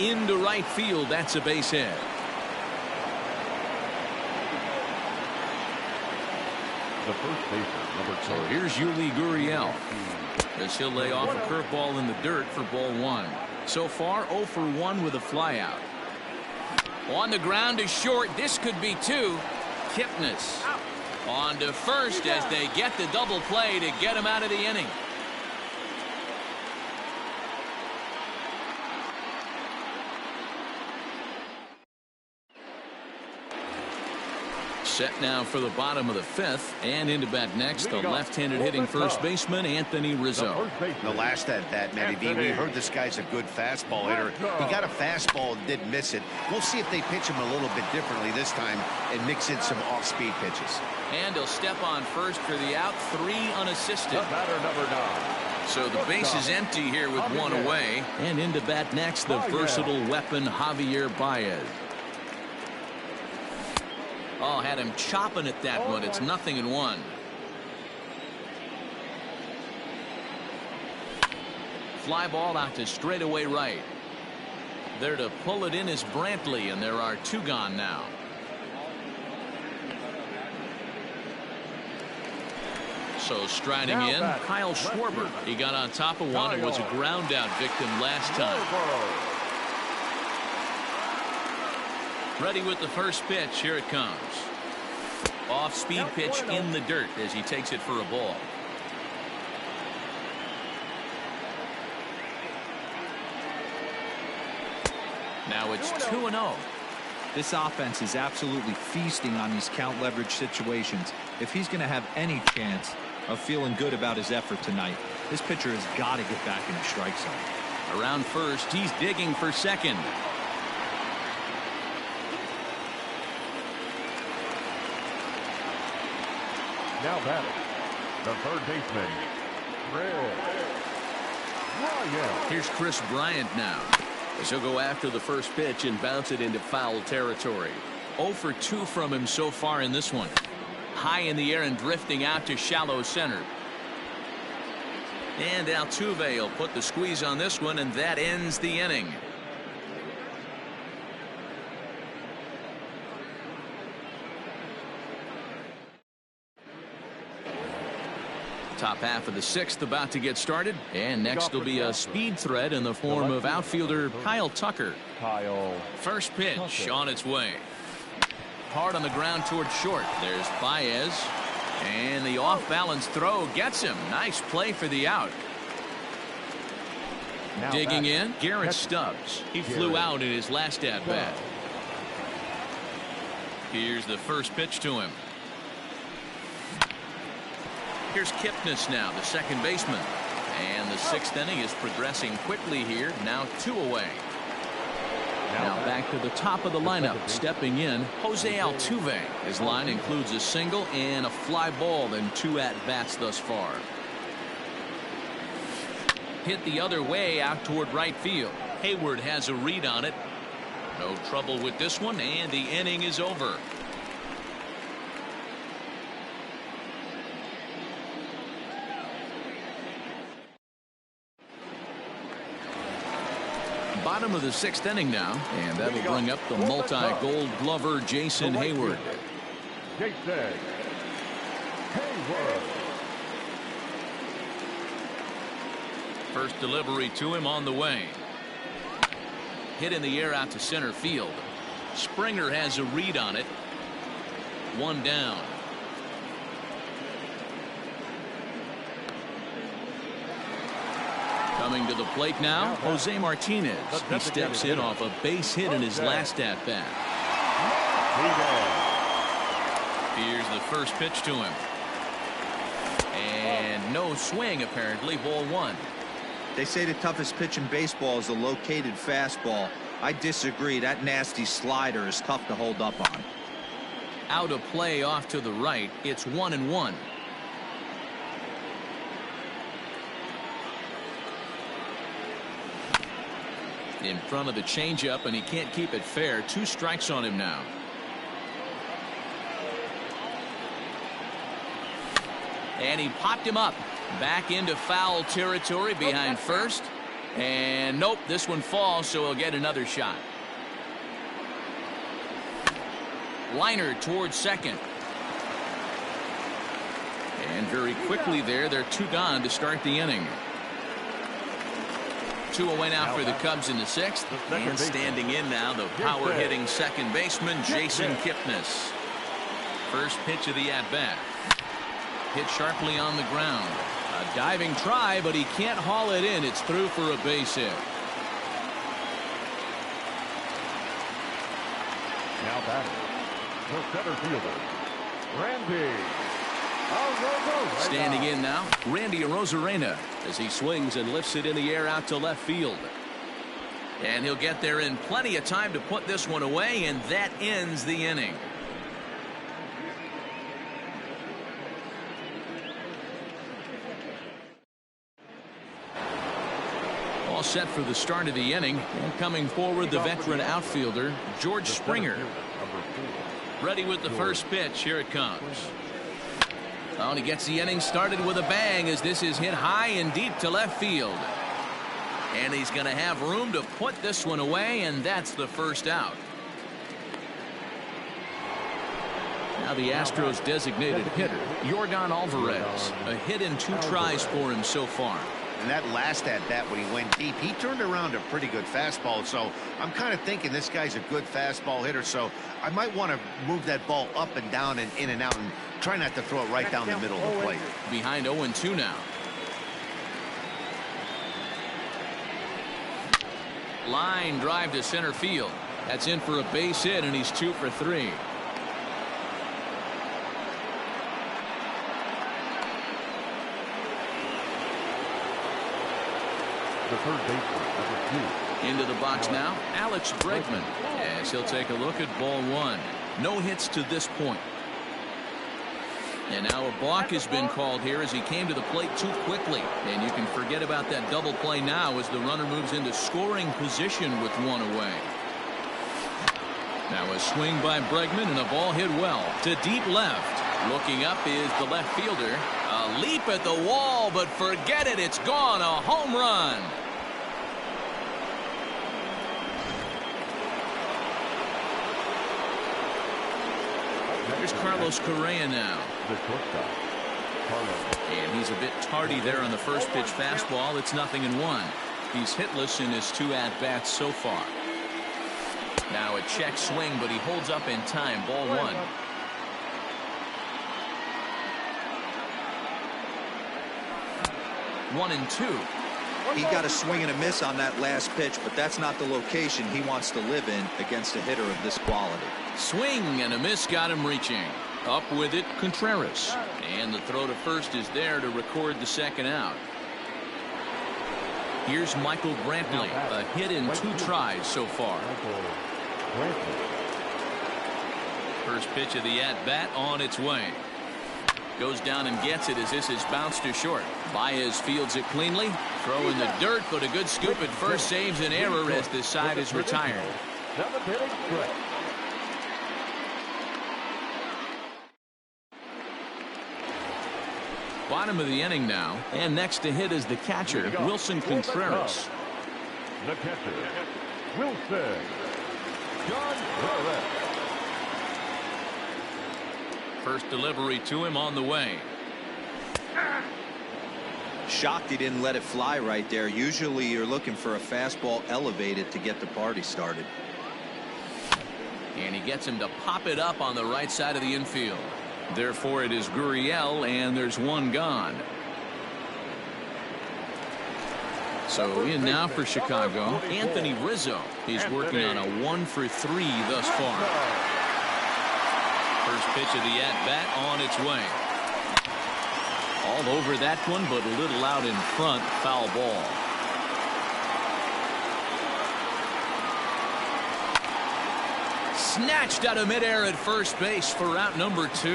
Into right field. That's a base hit. The first baseman, number 2. So here's Yuli Gurriel, as he'll lay off a curveball in the dirt for ball 1. So far 0 for 1 with a flyout. On the ground is short. This could be 2. Kipnis on to first as they get the double play to get him out of the inning. Set now for the bottom of the 5th, and into bat next, the left-handed hitting first baseman Anthony Rizzo. The last at bat, Matty V, we heard this guy's a good fastball hitter. He got a fastball and didn't miss it. We'll see if they pitch him a little bit differently this time and mix in some off-speed pitches. And he'll step on first for the out. 3 unassisted. The batter, number 9. So the base is empty here with 1 away. And into bat next, the versatile weapon Javier Baez. Oh, had him chopping at that one. It's 0-1. Fly ball out to straightaway right. There to pull it in is Brantley, and there are 2 gone now. So striding in, Kyle Schwarber. He got on top of one and was a ground out victim last time. Ready with the first pitch. Here it comes. Off speed pitch in the dirt as he takes it for a ball. Now it's 2-0. This offense is absolutely feasting on these count leverage situations. If he's going to have any chance of feeling good about his effort tonight, this pitcher has got to get back in the strike zone. Around first, he's digging for second. Now batting, the third baseman, Bryant. Here's Chris Bryant now, as he'll go after the first pitch and bounce it into foul territory. 0 for 2 from him so far in this one. High in the air and drifting out to shallow center. And Altuve will put the squeeze on this one, and that ends the inning. Top half of the sixth about to get started, and next will be a speed threat in the form of outfielder Kyle Tucker. First pitch on its way. Hard on the ground towards short. There's Baez, and the off-balance throw gets him. Nice play for the out. Digging in, Garrett Stubbs. He flew out in his last at-bat. Here's the first pitch to him. Here's Kipnis now, the second baseman. And the sixth inning is progressing quickly here. Now 2 away. Now back to the top of the lineup. Stepping in, Jose Altuve. His line includes a single and a fly ball in 2 at-bats thus far. Hit the other way out toward right field. Hayward has a read on it. No trouble with this one, and the inning is over. Bottom of the sixth inning now, and that'll bring up the multi-gold glover Jason Hayward. First delivery to him on the way. Hit in the air out to center field. Springer has a read on it. 1 down. Coming to the plate now, Jose Martinez. He steps in off a base hit in his last at-bat. Here's the first pitch to him. And no swing, apparently. Ball 1. They say the toughest pitch in baseball is a located fastball. I disagree. That nasty slider is tough to hold up on. Out of play off to the right. It's 1-1. In front of the changeup, and he can't keep it fair. 2 strikes on him now. And he popped him up. Back into foul territory behind first. And nope, this one falls, so he'll get another shot. Liner towards second. And very quickly there, they're 2 gone to start the inning. 2 away now for the Cubs in the sixth. And standing in now, the power-hitting second baseman, Jason Kipnis. First pitch of the at-bat. Hit sharply on the ground. A diving try, but he can't haul it in. It's through for a base hit. Now batting, the center fielder, Randy Arozarena. Standing in now, Randy Arozarena, as he swings and lifts it in the air out to left field. And he'll get there in plenty of time to put this one away, and that ends the inning. All set for the start of the inning, and coming forward, the veteran outfielder, George Springer. Ready with the first pitch. Here it comes. Oh, and he gets the inning started with a bang as this is hit high and deep to left field. And he's going to have room to put this one away, and that's the first out. Now the Astros designated hitter, Yordan Alvarez. A hit in 2 tries for him so far. And that last at-bat when he went deep, he turned around a pretty good fastball. So I'm kind of thinking this guy's a good fastball hitter. So I might want to move that ball up and down and in and out and try not to throw it right down the middle of the plate. Behind 0-2 now. Line drive to center field. That's in for a base hit, and he's 2 for 3. The third baseman, number 2. Into the box now, Alex Bregman, as he'll take a look at ball 1. No hits to this point. And now a balk has been called here as he came to the plate too quickly. And you can forget about that double play now as the runner moves into scoring position with 1 away. Now a swing by Bregman and a ball hit well to deep left. Looking up is the left fielder. A A leap at the wall, but forget it. It's gone. A home run. Here's Carlos Correa now. The shortstop, Carlos. And he's a bit tardy there on the first pitch fastball. It's 0-1. He's hitless in his 2 at-bats so far. Now a check swing, but he holds up in time. Ball 1. One and 2. He got a swing and a miss on that last pitch, but that's not the location he wants to live in against a hitter of this quality. Swing and a miss got him reaching. Up with it, Contreras. And the throw to first is there to record the second out. Here's Michael Brantley. A hit in 2 tries so far. First pitch of the at-bat on its way. Goes down and gets it as this is bounced to short. Baez fields it cleanly. Throw in the dirt, but a good scoop at first saves an error as this side is retired. Bottom of the inning now, and next to hit is the catcher, Wilson Contreras. The catcher, Wilson Contreras. First delivery to him on the way. Shocked he didn't let it fly right there. Usually you're looking for a fastball elevated to get the party started. And he gets him to pop it up on the right side of the infield. Therefore it is Gurriel, and there's one gone. So in now for Chicago, Anthony Rizzo. He's working on a 1 for 3 thus far. First pitch of the at-bat on its way. All over that one, but a little out in front. Foul ball. Snatched out of midair at first base for out number 2.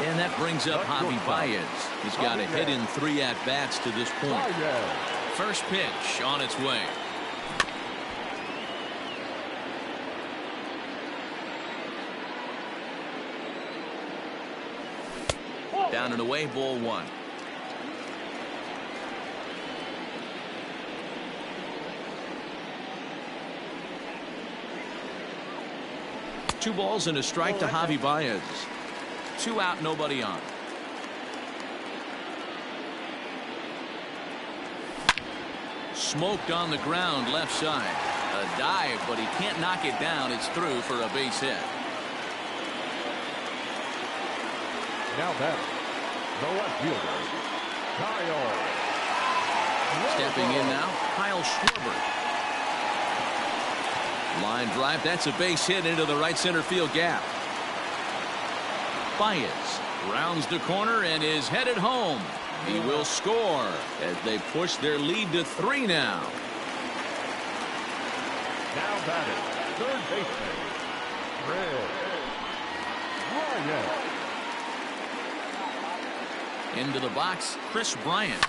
And that brings up Javi Baez. He's got a hit in 3 at-bats to this point. First pitch on its way. Down and away, ball 1. Two balls and a strike to Javi Baez. 2 out, nobody on. Smoked on the ground left side. A dive, but he can't knock it down. It's through for a base hit. Now batting, the left fielder, Kyle. Stepping in now, Kyle Schwarber. Line drive, that's a base hit into the right center field gap. Baez rounds the corner and is headed home. He will score as they push their lead to 3 now. Now batting, third baseman, Red Bryant. Into the box, Chris Bryant.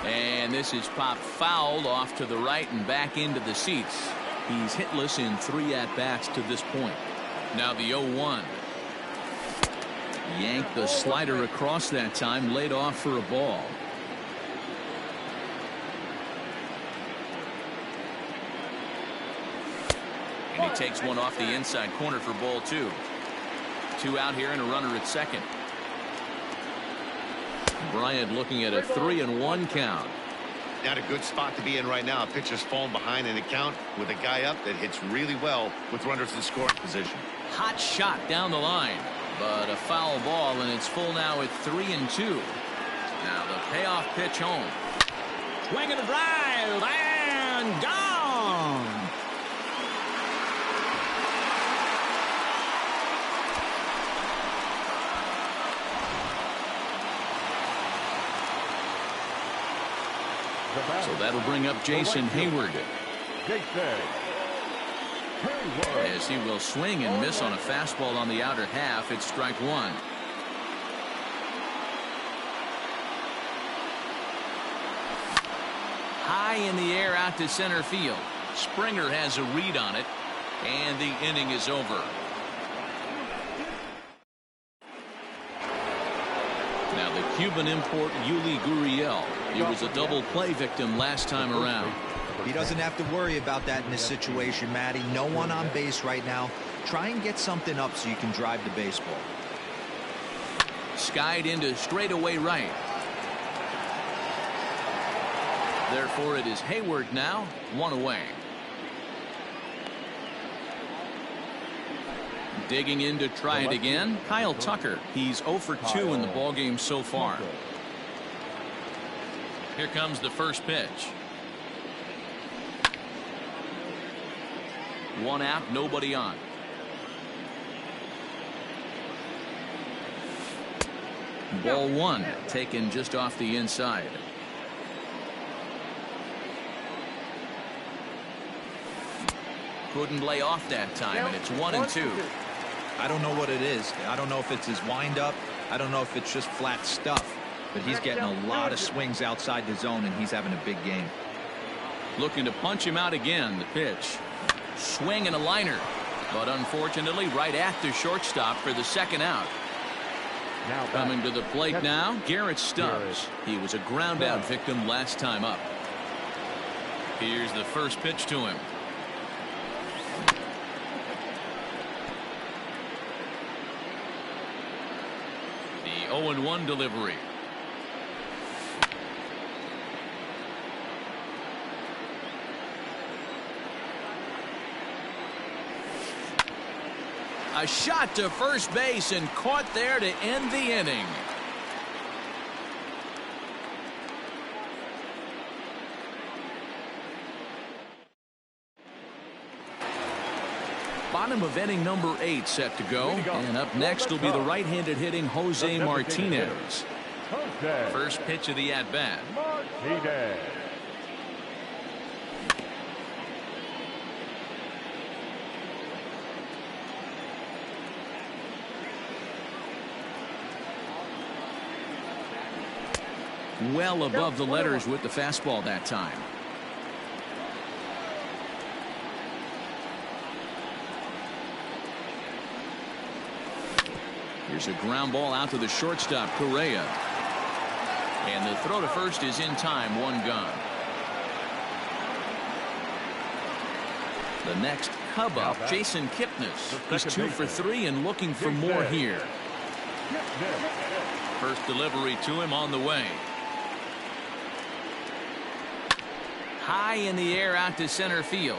And this is popped fouled off to the right and back into the seats. He's hitless in 3 at-bats to this point. Now the 0-1. Yanked the slider across that time, laid off for a ball. And he takes one off the inside corner for ball 2. 2 out here and a runner at second. Bryant looking at a 3-1 count. Not a good spot to be in right now. Pitcher's falling behind in the count with a guy up that hits really well with runners in scoring position. Hot shot down the line, but a foul ball, and it's full now at 3-2. Now the payoff pitch home. Swing and a drive, and gone. So that'll bring up Jason Hayward. As he will swing and miss on a fastball on the outer half. It's strike 1. High in the air out to center field. Springer has a read on it, and the inning is over. Now the Cuban import Yuli Gurriel. He was a double play victim last time around. He doesn't have to worry about that in this situation, Matty. No one on base right now. Try and get something up so you can drive the baseball. Skied into straightaway right. Therefore, it is Hayward now, one away. Digging in to try it again, Kyle Tucker. He's 0 for 2 in the ballgame so far. Here comes the first pitch. One out, nobody on. Ball one, taken just off the inside. Couldn't lay off that time, and it's 1-2. I don't know what it is. I don't know if it's his windup. I don't know if it's just flat stuff. But he's getting a lot of swings outside the zone, and he's having a big game. Looking to punch him out again. The pitch. Swing and a liner. But unfortunately, right at the shortstop for the second out. Coming to the plate now, Garrett Stubbs. He was a ground out victim last time up. Here's the first pitch to him. The 0-1 delivery. A shot to first base and caught there to end the inning. Bottom of inning number 8 set to go. And up next will be the right-handed hitting Jose Martinez. First pitch of the at-bat. Well above the letters with the fastball that time. Here's a ground ball out to the shortstop, Correa. And the throw to first is in time, one gone. The next Cub up, Jason Kipnis. He's 2 for 3 and looking for more here. First delivery to him on the way. High in the air out to center field.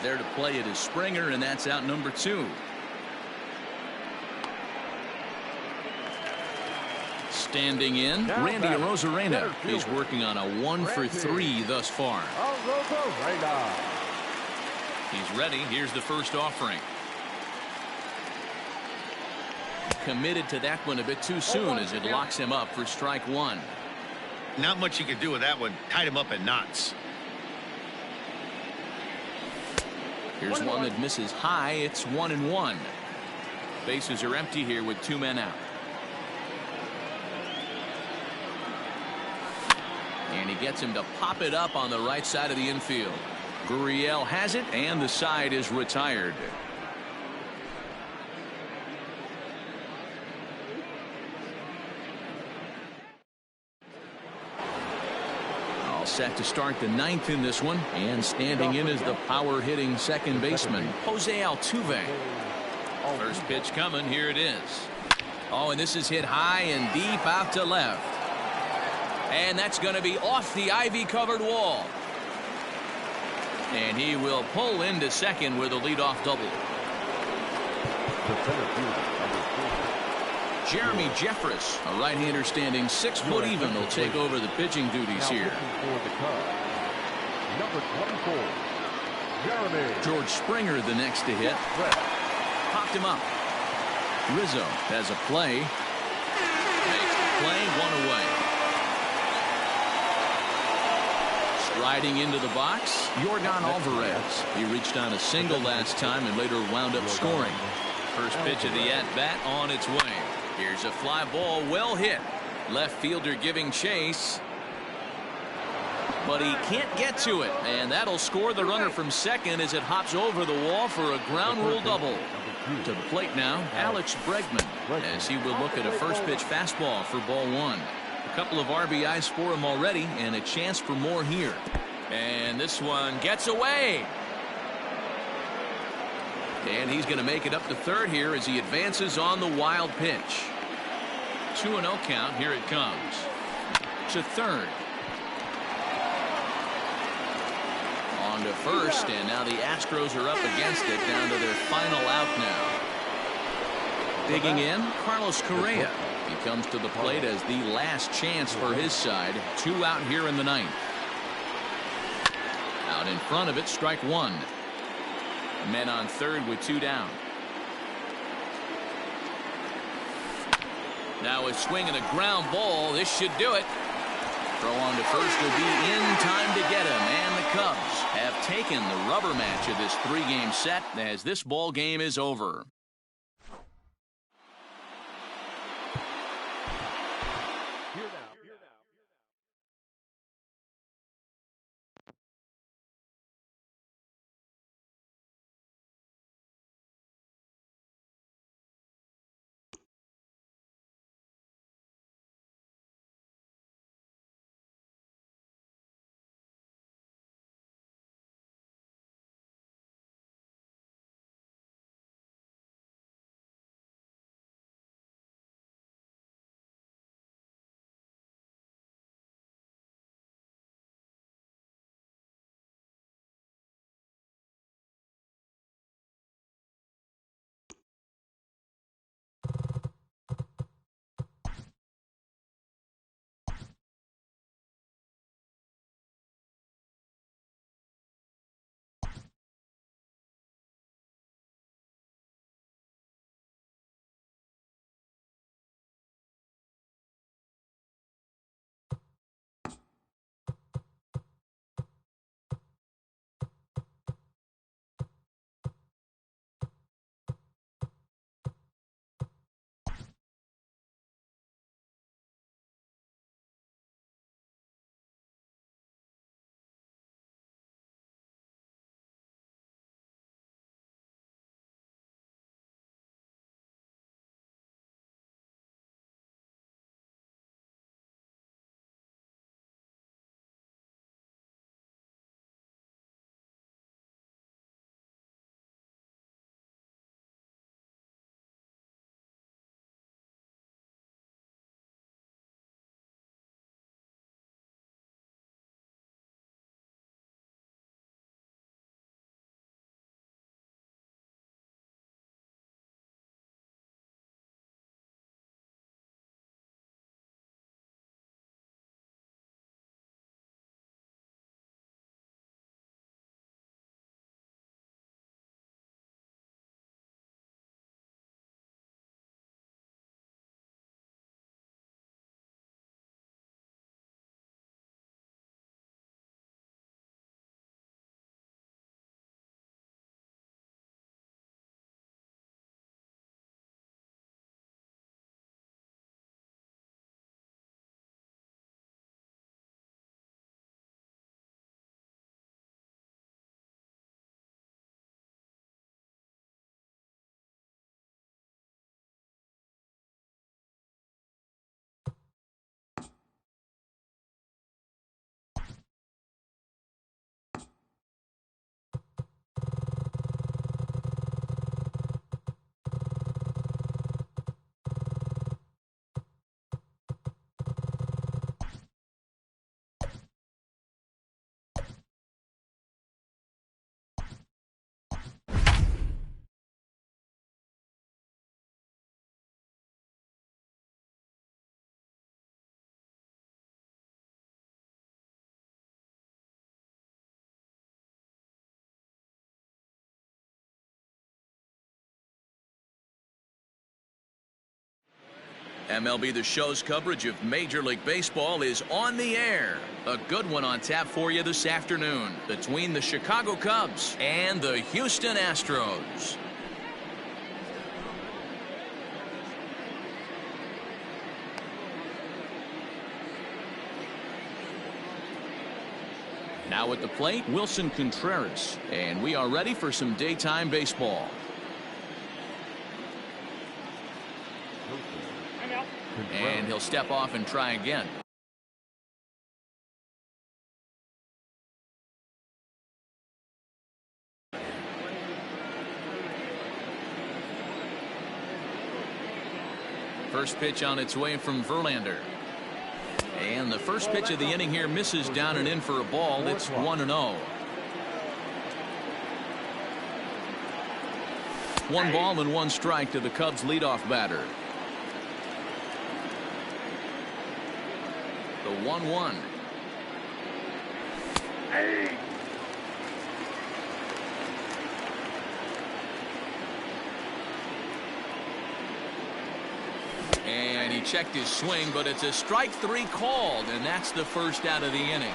There to play it is Springer, and that's out number 2. Standing in, Randy Arozarena is working on a 1 for 3 thus far. He's ready. Here's the first offering. Committed to that one a bit too soon as it locks him up for strike 1. Not much you can do with that one. Tied him up in knots. Here's one that misses high. It's 1-1. Bases are empty here with 2 men out. And he gets him to pop it up on the right side of the infield. Gurriel has it, and the side is retired. Set to start the 9th in this one, and standing in is the power hitting second baseman Jose Altuve. First pitch coming. Here it is. Oh, and this is hit high and deep out to left, and that's going to be off the ivy covered wall, and he will pull into second with a leadoff double. Jeremy Jeffress, a right-hander standing 6 foot even, will take over the pitching duties here. Number 24, Jeremy. George Springer the next to hit. Popped him up. Rizzo has a play. Makes the play, 1 away. Striding into the box, Yordan Alvarez. He reached on a single last time and later wound up scoring. First pitch of the at-bat on its way. Here's a fly ball, well hit. Left fielder giving chase. But he can't get to it, and that'll score the runner from second as it hops over the wall for a ground rule double. To the plate now, Alex Bregman, as he will look at a first pitch fastball for ball one. A couple of RBIs for him already, and a chance for more here. And this one gets away. And he's going to make it up to third here as he advances on the wild pitch. 2-0 count. Here it comes. To third. On to first, and now the Astros are up against it, down to their final out now. Digging in, Carlos Correa. He comes to the plate as the last chance for his side. 2 out here in the ninth. Out in front of it, strike one. Men on third with 2 down. Now a swing and a ground ball. This should do it. Throw on to first will be in time to get him, and the Cubs have taken the rubber match of this 3-game set as this ball game is over. MLB The Show's coverage of Major League Baseball is on the air. A good one on tap for you this afternoon between the Chicago Cubs and the Houston Astros. Now at the plate, Wilson Contreras, and we are ready for some daytime baseball. And he'll step off and try again. First pitch on its way from Verlander. And the first pitch of the inning here misses down and in for a ball. It's 1-0. 1 ball and 1 strike to the Cubs leadoff batter. The 1-1. And he checked his swing, but it's a strike 3 called, and that's the first out of the inning.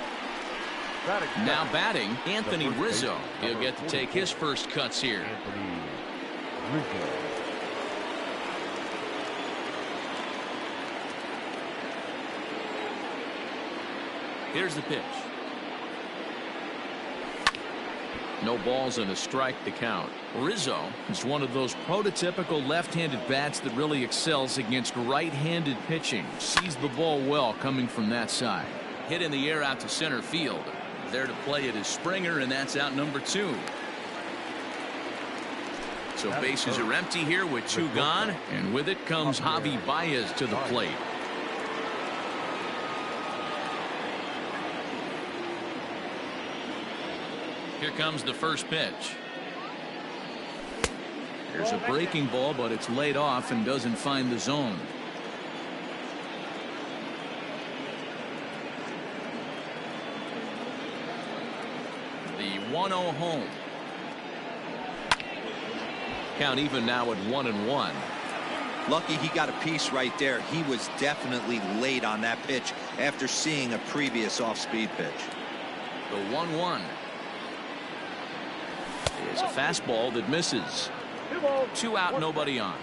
Now batting, Anthony Rizzo. He'll get to take his first cuts here. Here's the pitch. No balls and a strike to count. Rizzo is one of those prototypical left-handed bats that really excels against right-handed pitching. Sees the ball well coming from that side. Hit in the air out to center field. There to play it is Springer, and that's out number 2. So bases are empty here with 2 gone, and with it comes Javi Baez to the plate. Here comes the first pitch. There's a breaking ball, but it's laid off and doesn't find the zone. The 1-0 home. Count even now at 1-1. Lucky he got a piece right there. He was definitely late on that pitch after seeing a previous off-speed pitch. The 1-1. Is a fastball that misses. 2 out, nobody on.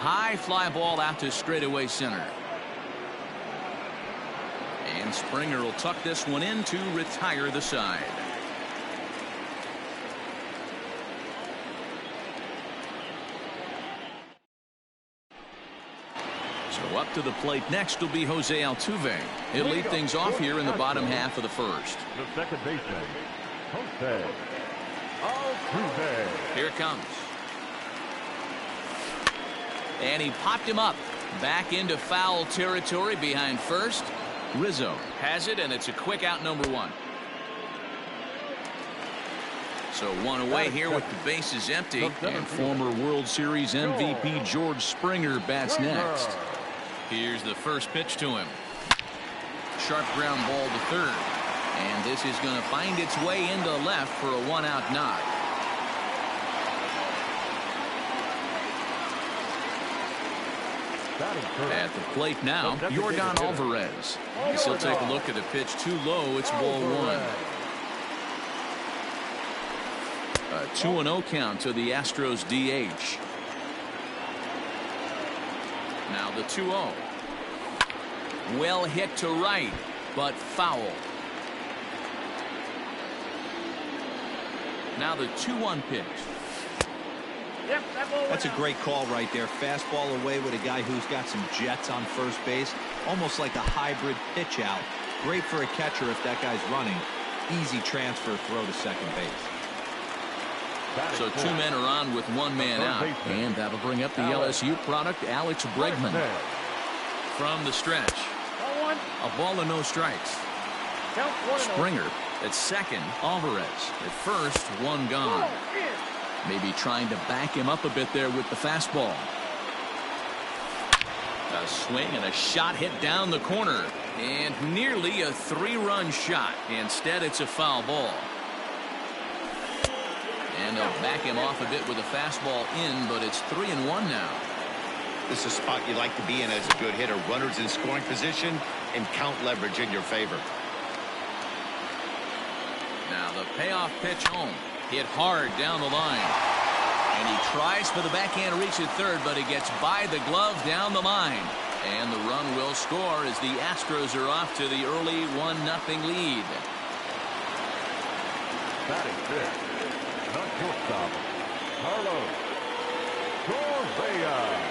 High fly ball out to straightaway center. And Springer will tuck this one in to retire the side. So up to the plate next will be Jose Altuve. He'll lead things off here in the bottom half of the first. The second baseman, Jose Altuve. Here it comes. And he popped him up. Back into foul territory behind first. Rizzo has it, and it's a quick out, number 1. So 1 away here with the bases empty, and former World Series MVP George Springer bats next. Here's the first pitch to him. Sharp ground ball to third, and this is going to find its way into left for a 1-out knock. At the plate now, Yordan Alvarez. He'll take a look at the pitch too low. It's ball 1. A 2-0 count to the Astros DH. Now the 2-0. Well hit to right, but foul. Now the 2-1 pitch. That's a great call right there. Fastball away with a guy who's got some jets on first base. Almost like a hybrid pitch out. Great for a catcher if that guy's running. Easy transfer throw to second base. So 2 men are on with 1 man out. And that'll bring up the LSU product, Alex Bregman. From the stretch. A ball and no strikes. Springer at second. Alvarez at first. 1 gone. Maybe trying to back him up a bit there with the fastball. A swing and a shot hit down the corner. And nearly a 3-run shot. Instead, it's a foul ball. And they'll back him off a bit with a fastball in, but it's 3-1 now. This is a spot you like to be in as a good hitter. Runners in scoring position and count leverage in your favor. Now the payoff pitch home. Hit hard down the line. And he tries for the backhand reach at third, but he gets by the glove down the line. And the run will score as the Astros are off to the early 1-0 lead. Batting fifth, the shortstop, Carlos Correa.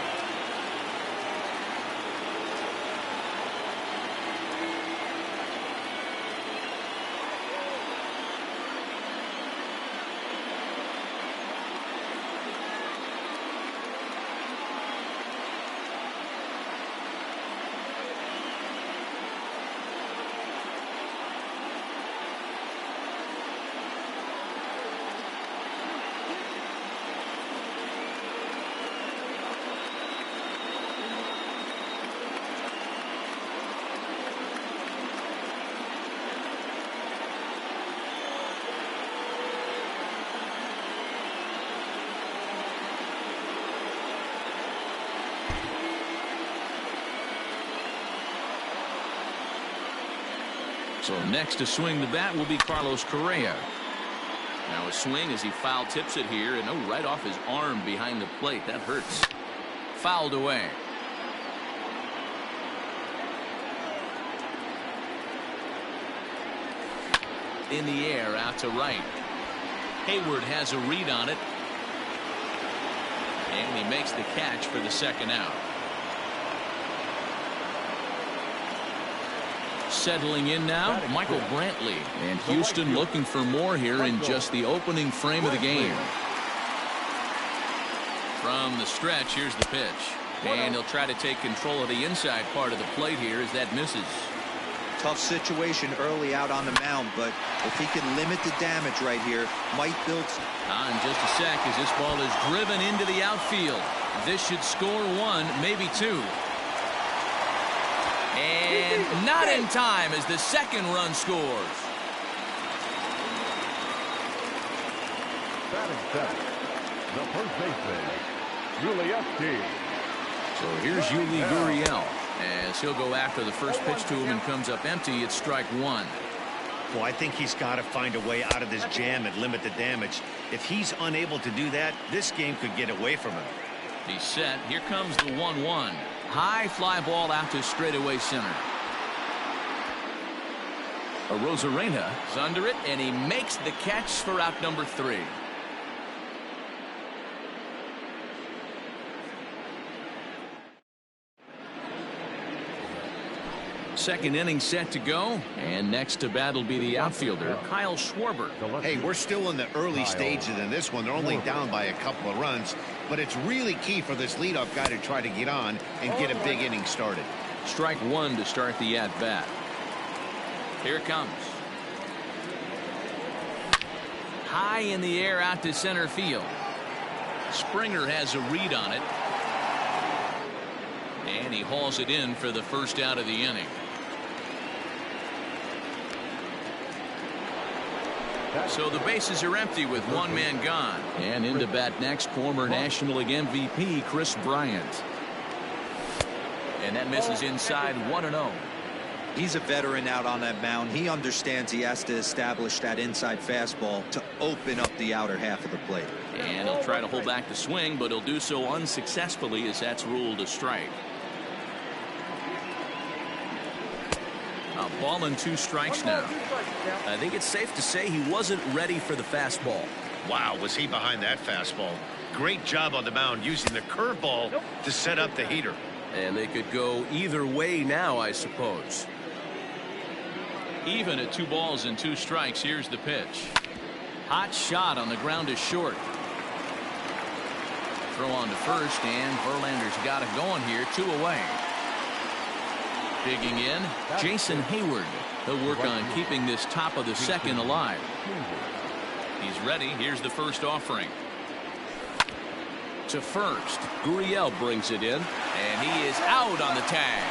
So next to swing the bat will be Carlos Correa. Now a swing as he foul tips it here, and right off his arm behind the plate. That hurts. Fouled away. In the air out to right. Hayward has a read on it, and he makes the catch for the second out. Settling in now, Michael Brantley. And Houston looking for more here in just the opening frame of the game. From the stretch, here's the pitch. And he'll try to take control of the inside part of the plate here as that misses. Tough situation early out on the mound, but if he can limit the damage right here, might build. In just a sec as this ball is driven into the outfield. This should score one, maybe two. And not in time as the second run scores. Batting seventh, the first baseman, Yuli. So here's Yuli Gurriel as he'll go after the first pitch to him and comes up empty. It's strike one. Well, I think he's got to find a way out of this jam and limit the damage. If he's unable to do that, this game could get away from him. He's set. Here comes the 1-1. High fly ball out to straightaway center. Arozarena is under it, and he makes the catch for out number 3. Second inning set to go, and next to bat will be the outfielder, Kyle Schwarber. Hey, we're still in the early stages in this one. They're only down by a couple of runs, but it's really key for this leadoff guy to try to get on and get a big inning started. Strike one to start the at-bat. Here it comes. High in the air out to center field. Springer has a read on it. And he hauls it in for the first out of the inning. So the bases are empty with one man gone. And into bat next, former National League MVP Chris Bryant. And that misses inside 1-0. He's a veteran out on that mound. He understands he has to establish that inside fastball to open up the outer half of the plate. And he'll try to hold back the swing, but he'll do so unsuccessfully as that's ruled a strike. A ball and 2 strikes now. I think it's safe to say he wasn't ready for the fastball. Wow, was he behind that fastball. Great job on the mound using the curveball to set up the heater. And they could go either way now, I suppose. Even at 2 balls and 2 strikes, here's the pitch. Hot shot on the ground is short. Throw on to first, and Verlander's got it going here, 2 away. Digging in, Jason Hayward. He'll work on keeping this top of the second alive. He's ready. Here's the first offering. To first, Gurriel brings it in, and he is out on the tag.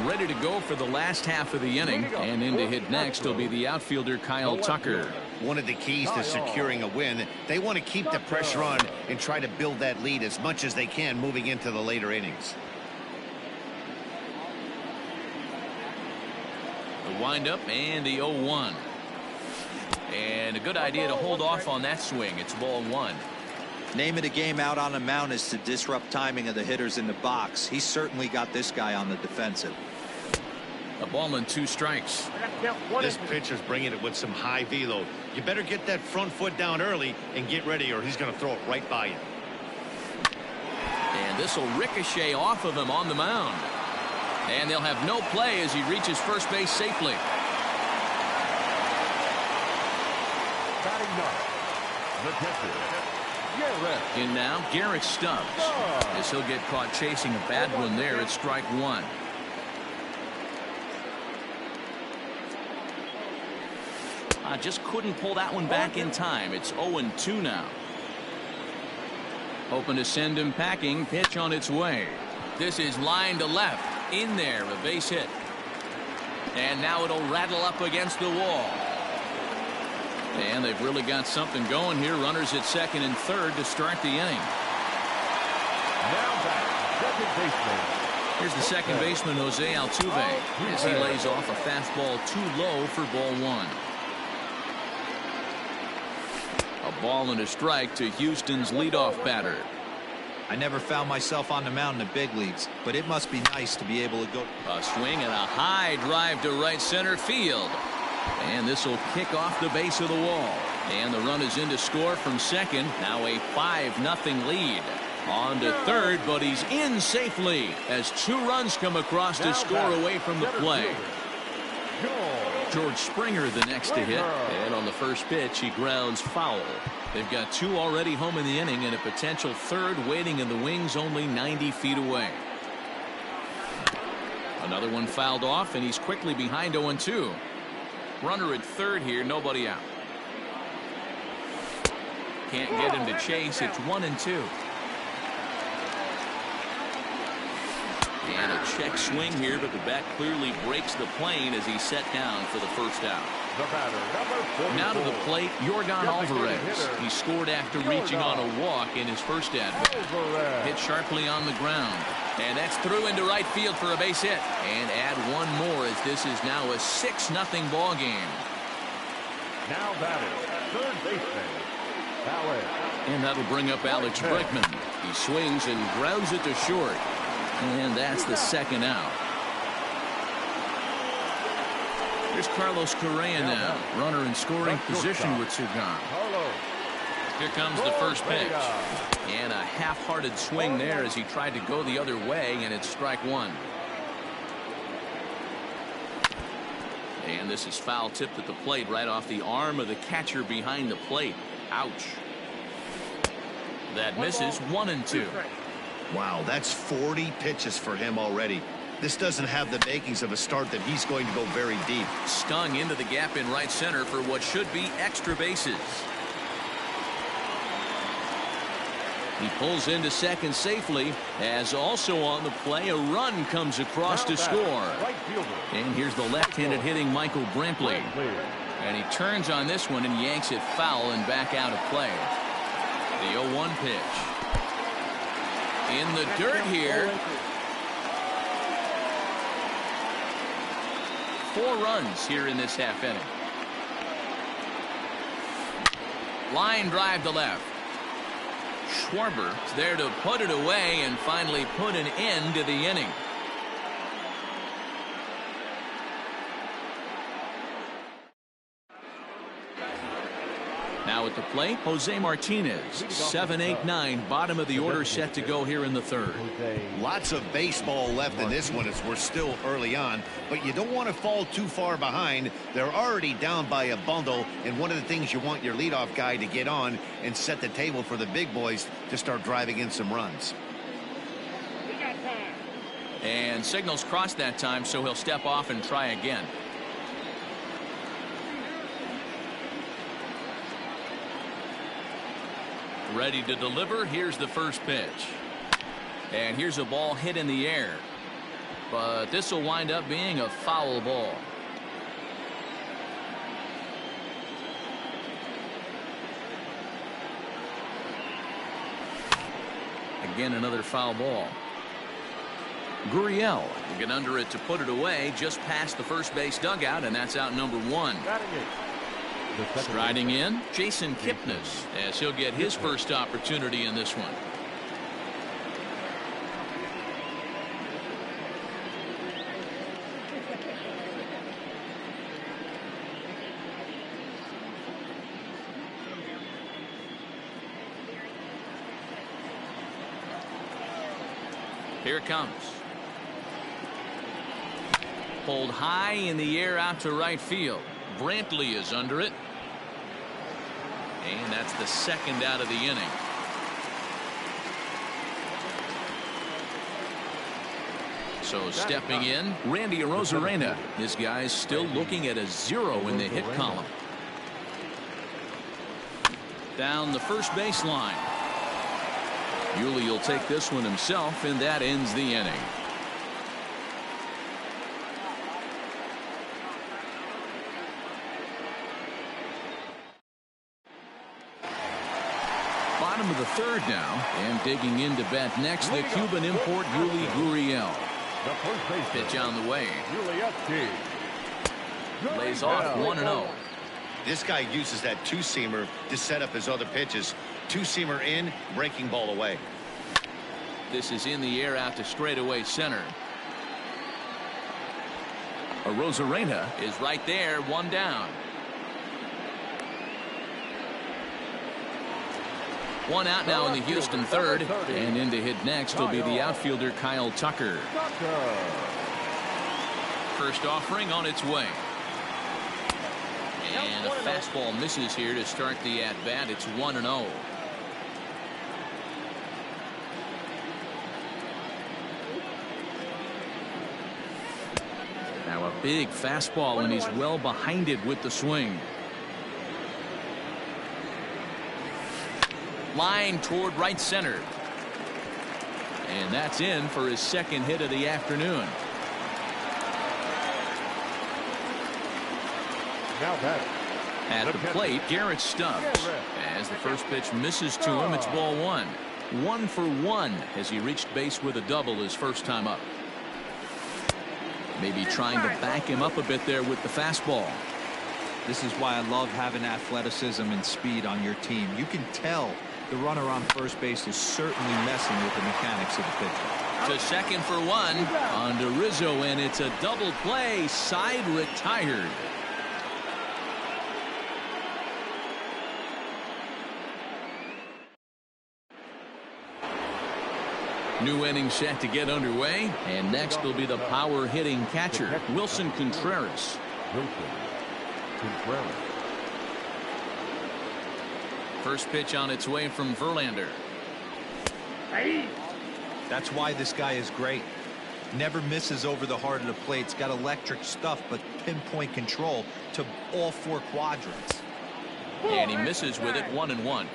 Ready to go for the last half of the inning, and in to hit next will be the outfielder Kyle Tucker. One of the keys to securing a win, they want to keep the pressure on and try to build that lead as much as they can moving into the later innings. The windup and the 0-1. And a good idea to hold off on that swing. It's ball 1. Name of the game out on the mound is to disrupt timing of the hitters in the box. He's certainly got this guy on the defensive. A ball and 2 strikes. This pitcher's bringing it with some high velo. You better get that front foot down early and get ready, or he's going to throw it right by you. And this will ricochet off of him on the mound. And they'll have no play as he reaches first base safely. Batting ninth, the catcher, Garrett. In now, Garrett Stubbs. As he'll get caught chasing a bad one there at strike 1. Just couldn't pull that one back in time. It's 0-2 now. Hoping to send him packing. Pitch on its way. This is line to left. In there, a base hit. And now it'll rattle up against the wall. And they've really got something going here. Runners at second and third to start the inning. Now back, second baseman. Here's the second baseman, Jose Altuve, as he lays off a fastball too low for ball 1. A ball and a strike to Houston's leadoff batter. I never found myself on the mound in the big leagues, but it must be nice to be able to go. A swing and a high drive to right center field. And this will kick off the base of the wall. And the run is in to score from second. Now a 5-0 lead. On to third, but he's in safely as 2 runs come across to score away from the play. George Springer the next to hit, and on the first pitch he grounds foul. They've got 2 already home in the inning and a potential third waiting in the wings only 90 feet away. Another one fouled off, and he's quickly behind 0-2. Runner at third here, nobody out. Can't get him to chase. It's 1-2. And a check swing here, but the bat clearly breaks the plane as he's set down for the first out. The batter, number 44. Now to the plate, Yordan Alvarez. He scored after reaching on a walk in his first at-bat. Hit sharply on the ground. And that's through into right field for a base hit. And add one more as this is now a 6-0 ball game. Now batting, third baseman, Alex. And that'll bring up Alex Bregman. He swings and grounds it to short. And that's the second out. Here's Carlos Correa now. Runner in scoring position with 2 gone. Here comes the first pitch. And a half-hearted swing there as he tried to go the other way, and it's strike 1. And this is foul tipped at the plate right off the arm of the catcher behind the plate. Ouch. That misses. 1-2. Wow, that's 40 pitches for him already. This doesn't have the makings of a start that he's going to go very deep. Stung into the gap in right center for what should be extra bases. He pulls into second safely, as also on the play a run comes across to score. And here's the left-handed hitting Michael Brantley. And he turns on this one and yanks it foul and back out of play. The 0-1 pitch. In the dirt here. 4 runs here in this half inning. Line drive to left. Schwarber is there to put it away and finally put an end to the inning. Now at the plate, Jose Martinez. 7-8-9, bottom of the order set to go here in the third. Lots of baseball left in this one as we're still early on, but you don't want to fall too far behind. They're already down by a bundle, and one of the things you want your leadoff guy to get on and set the table for the big boys to start driving in some runs. And signals crossed that time, so he'll step off and try again. Ready to deliver. Here's the first pitch. And here's a ball hit in the air. But this will wind up being a foul ball. Again, another foul ball. Gurriel will get under it to put it away just past the first base dugout, and that's out number 1. The second Striding baseman. in, Jason Kipnis, as he'll get his first opportunity in this one. Here it comes. Pulled high in the air out to right field. Brantley is under it. And that's the second out of the inning. So stepping in, Randy Arozarena. His guys still looking at a 0 in the hit column. Down the first base line. Yuli will take this one himself, and that ends the inning. Bottom of the third now, and digging in to bat next, the Cuban import Yuli Gurriel. The first baseman. Pitch on the way. Yuli Lays off 1-0. This guy uses that two-seamer to set up his other pitches. Two-seamer in, breaking ball away. This is in the air out to straightaway center. Arozarena is right there, one down. One out now in the Houston third, and in to hit next will be the outfielder Kyle Tucker. First offering on its way. And a fastball misses here to start the at-bat. It's 1-0. Now a big fastball, and he's well behind it with the swing. Line toward right center. And that's in for his second hit of the afternoon. Now that. At the plate, Garrett Stubbs. As the first pitch misses to him, it's ball one. 1 for 1 as he reached base with a double his first time up. Maybe trying to back him up a bit there with the fastball. This is why I love having athleticism and speed on your team. You can tell the runner on first base is certainly messing with the mechanics of the pitcher. To second for 1 on to Rizzo, and it's a double play. Side retired. New inning set to get underway, and next will be the power hitting catcher, Wilson Contreras. First pitch on its way from Verlander. That's why this guy is great. Never misses over the heart of the plate. It's got electric stuff, but pinpoint control to all 4 quadrants. And he misses with it, 1-1.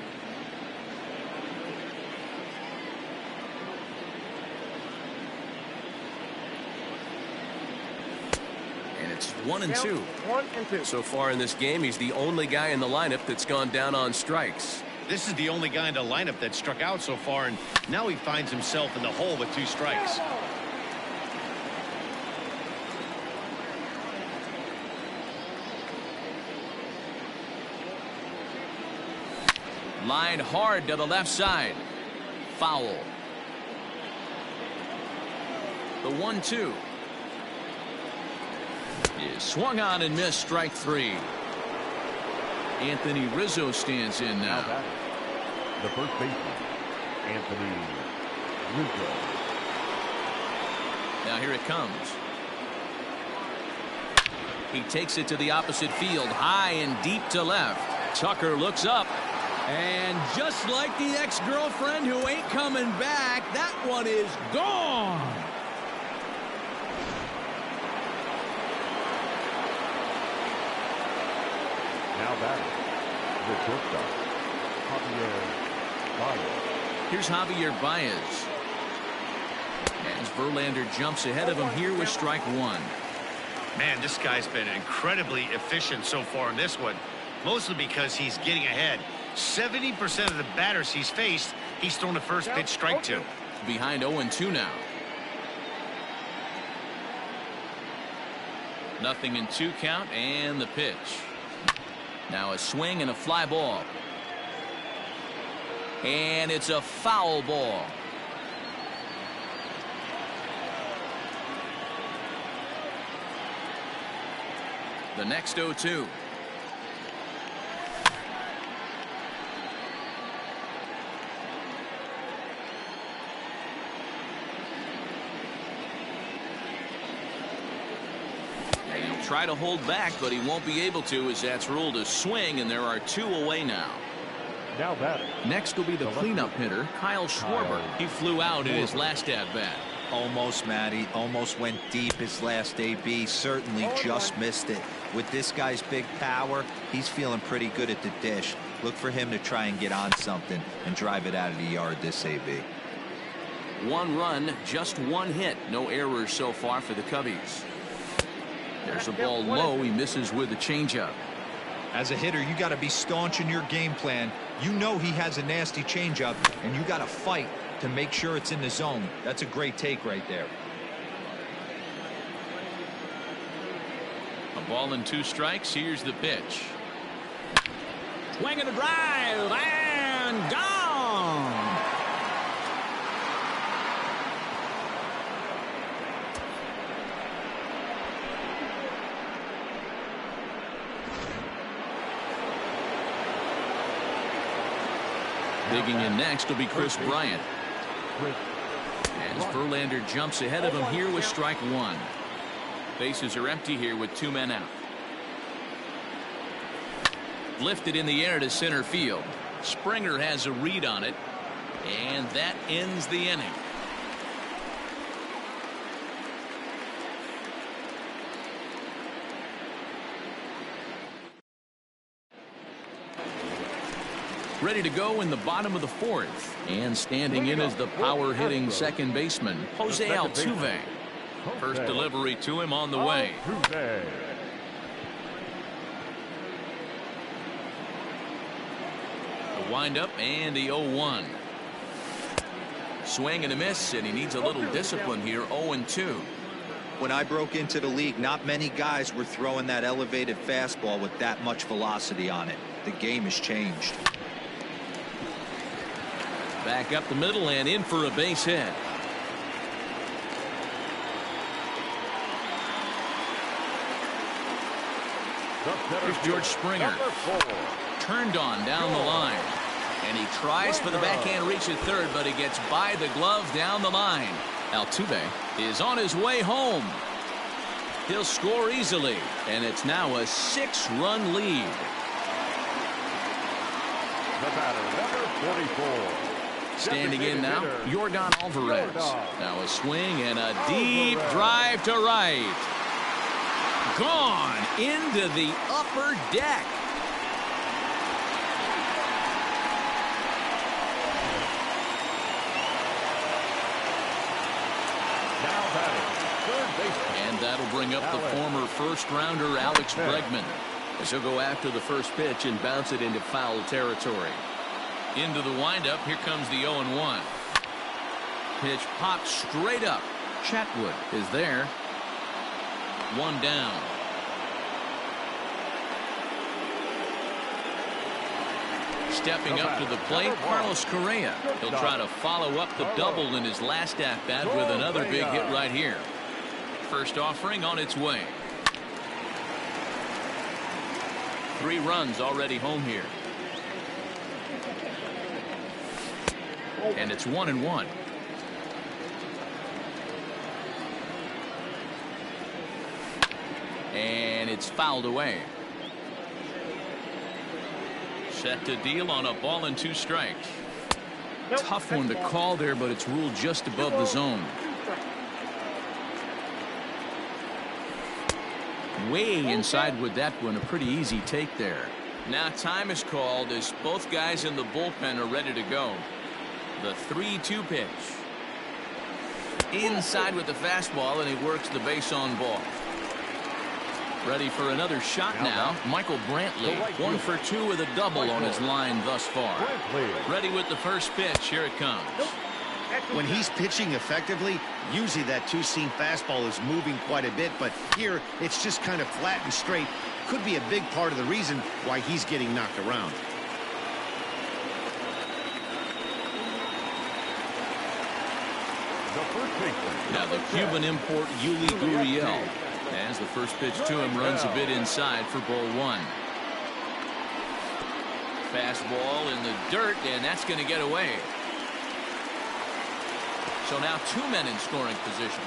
It's 1-2. 1-2. So far in this game, he's the only guy in the lineup that's gone down on strikes. This is the only guy in the lineup that struck out so far, and now he finds himself in the hole with 2 strikes. Line hard to the left side. Foul. The 1-2 is swung on and missed, strike 3. Anthony Rizzo stands in now. The first baseman, Anthony Rizzo. Now here it comes. He takes it to the opposite field, high and deep to left. Tucker looks up. And just like the ex-girlfriend who ain't coming back, that one is gone. Now batting, the shortstop, Javier Baez. Here's Javier Baez. As Verlander jumps ahead of him here with strike 1. Man, this guy's been incredibly efficient so far in this one, mostly because he's getting ahead. 70% of the batters he's faced, he's thrown the first pitch strike to. Behind 0-2 now. 0-2 count, and the pitch. Now a swing and a fly ball. And it's a foul ball. The next 0-2. He'll try to hold back, but he won't be able to, as that's ruled a swing, and there are 2 away now. Now batting. Next will be the cleanup hitter, Kyle Schwarber. He flew out in his last at-bat. Almost, Matty. Almost went deep his last AB. Certainly just missed it. With this guy's big power, he's feeling pretty good at the dish. Look for him to try and get on something and drive it out of the yard this AB. 1 run, just 1 hit. No errors so far for the Cubbies. There's a ball low. He misses with a changeup. As a hitter, you got to be staunch in your game plan. You know he has a nasty changeup, and you got to fight to make sure it's in the zone. That's a great take right there. A ball and 2 strikes. Here's the pitch. Swing and a drive, and gone. Digging in next will be Chris Bryant. As Verlander jumps ahead of him here with strike 1. Bases are empty here with 2 men out. Lifted in the air to center field. Springer has a read on it, and that ends the inning. Ready to go in the bottom of the 4th, and standing in is the power hitting second baseman, Jose Altuve. First delivery to him on the way. A windup and the 0-1. Swing and a miss, and he needs a little discipline here. 0-2. When I broke into the league, not many guys were throwing that elevated fastball with that much velocity on it. The game has changed. Back up the middle and in for a base hit. Here's George Springer. Turned on down the line. And he tries for the backhand reach at third, but he gets by the glove down the line. Altuve is on his way home. He'll score easily, and it's now a 6-run lead. The batter, number 44. Standing in now, Yordan Alvarez. Now a swing and a deep drive to right. Gone into the upper deck. Now batting, third baseman. And that'll bring up the former first-rounder Alex Bregman, as he'll go after the first pitch and bounce it into foul territory. Into the windup. Here comes the 0-1. Pitch popped straight up. Chatwood is there. 1 down. Stepping up to the plate, Carlos Correa. He'll try to follow up the double in his last at-bat with another big hit right here. First offering on its way. 3 runs already home here. And it's 1-1. And it's fouled away. Set to deal on a ball and 2 strikes. Tough one to call there, but it's ruled just above the zone. Way inside with that one. A pretty easy take there. Now time is called as both guys in the bullpen are ready to go. The 3-2 pitch. Inside with the fastball, and he works the base on ball. Ready for another shot now. Michael Brantley, 1 for 2 with a double on his line thus far. Ready with the first pitch. Here it comes. When he's pitching effectively, usually that 2-seam fastball is moving quite a bit, but here it's just kind of flat and straight. could be a big part of the reason why he's getting knocked around. The first baseman. Now the Cuban import Yuli Gurriel, as the first pitch to him runs a bit inside for ball one. Fastball in the dirt, and that's going to get away. So now two men in scoring position.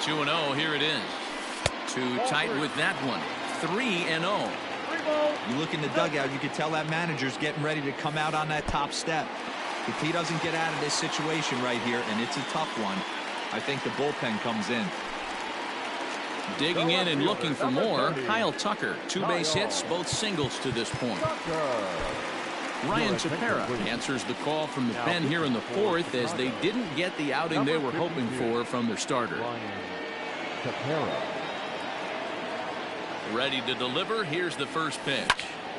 2-0, here it is. Too tight with that one. 3-0. You look in the dugout, you can tell that manager's getting ready to come out on that top step. If he doesn't get out of this situation right here, and it's a tough one, I think the bullpen comes in. Digging in and looking for more, Kyle Tucker. 2 base hits, both singles to this point. Ryan Tepera answers the call from the pen here in the fourth, as they didn't get the outing they were hoping for from their starter. Ryan Tepera. Ready to deliver. Here's the first pitch.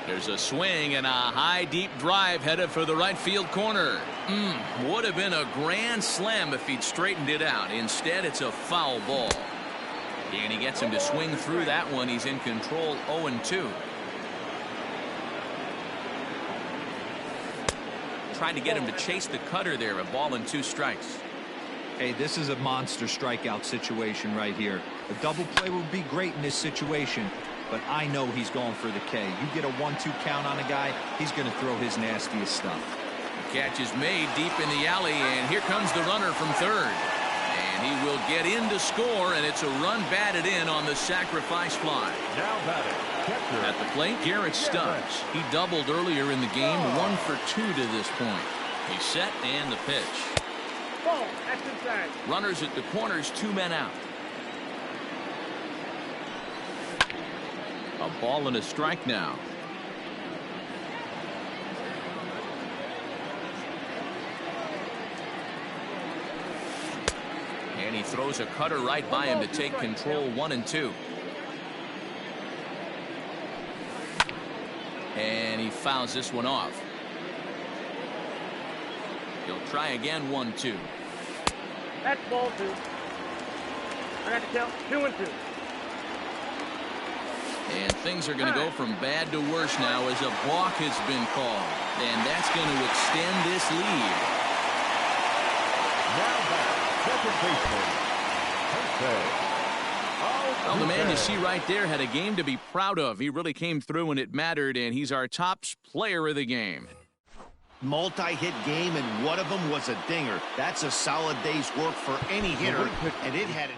There's a swing and a high deep drive headed for the right field corner. Would have been a grand slam if he'd straightened it out. Instead, it's a foul ball. And he gets him to swing through that one. He's in control. 0-2. Trying to get him to chase the cutter there. A ball and 2 strikes. Hey, this is a monster strikeout situation right here. A double play would be great in this situation, but I know he's going for the K. You get a 1-2 count on a guy, he's going to throw his nastiest stuff. The catch is made deep in the alley, and here comes the runner from third. And he will get in to score, and it's a run batted in on the sacrifice fly. Now batting, catcher. At the plate, Garrett Stubbs. He doubled earlier in the game, 1 for 2 to this point. He's set, and the pitch. Ball, that's inside. Runners at the corners, 2 men out. A ball and a strike now. And he throws a cutter right by him to take control. 1-2. And he fouls this one off. He'll try again. 1-2. That's ball 2. I got to count 2-2. And things are going to go from bad to worse now as a balk has been called. And that's going to extend this lead. Now back, second baseman. Well, the man you see right there had a game to be proud of. He really came through when it mattered, and he's our top player of the game. Multi-hit game, and one of them was a dinger. That's a solid day's work for any hitter, and it had an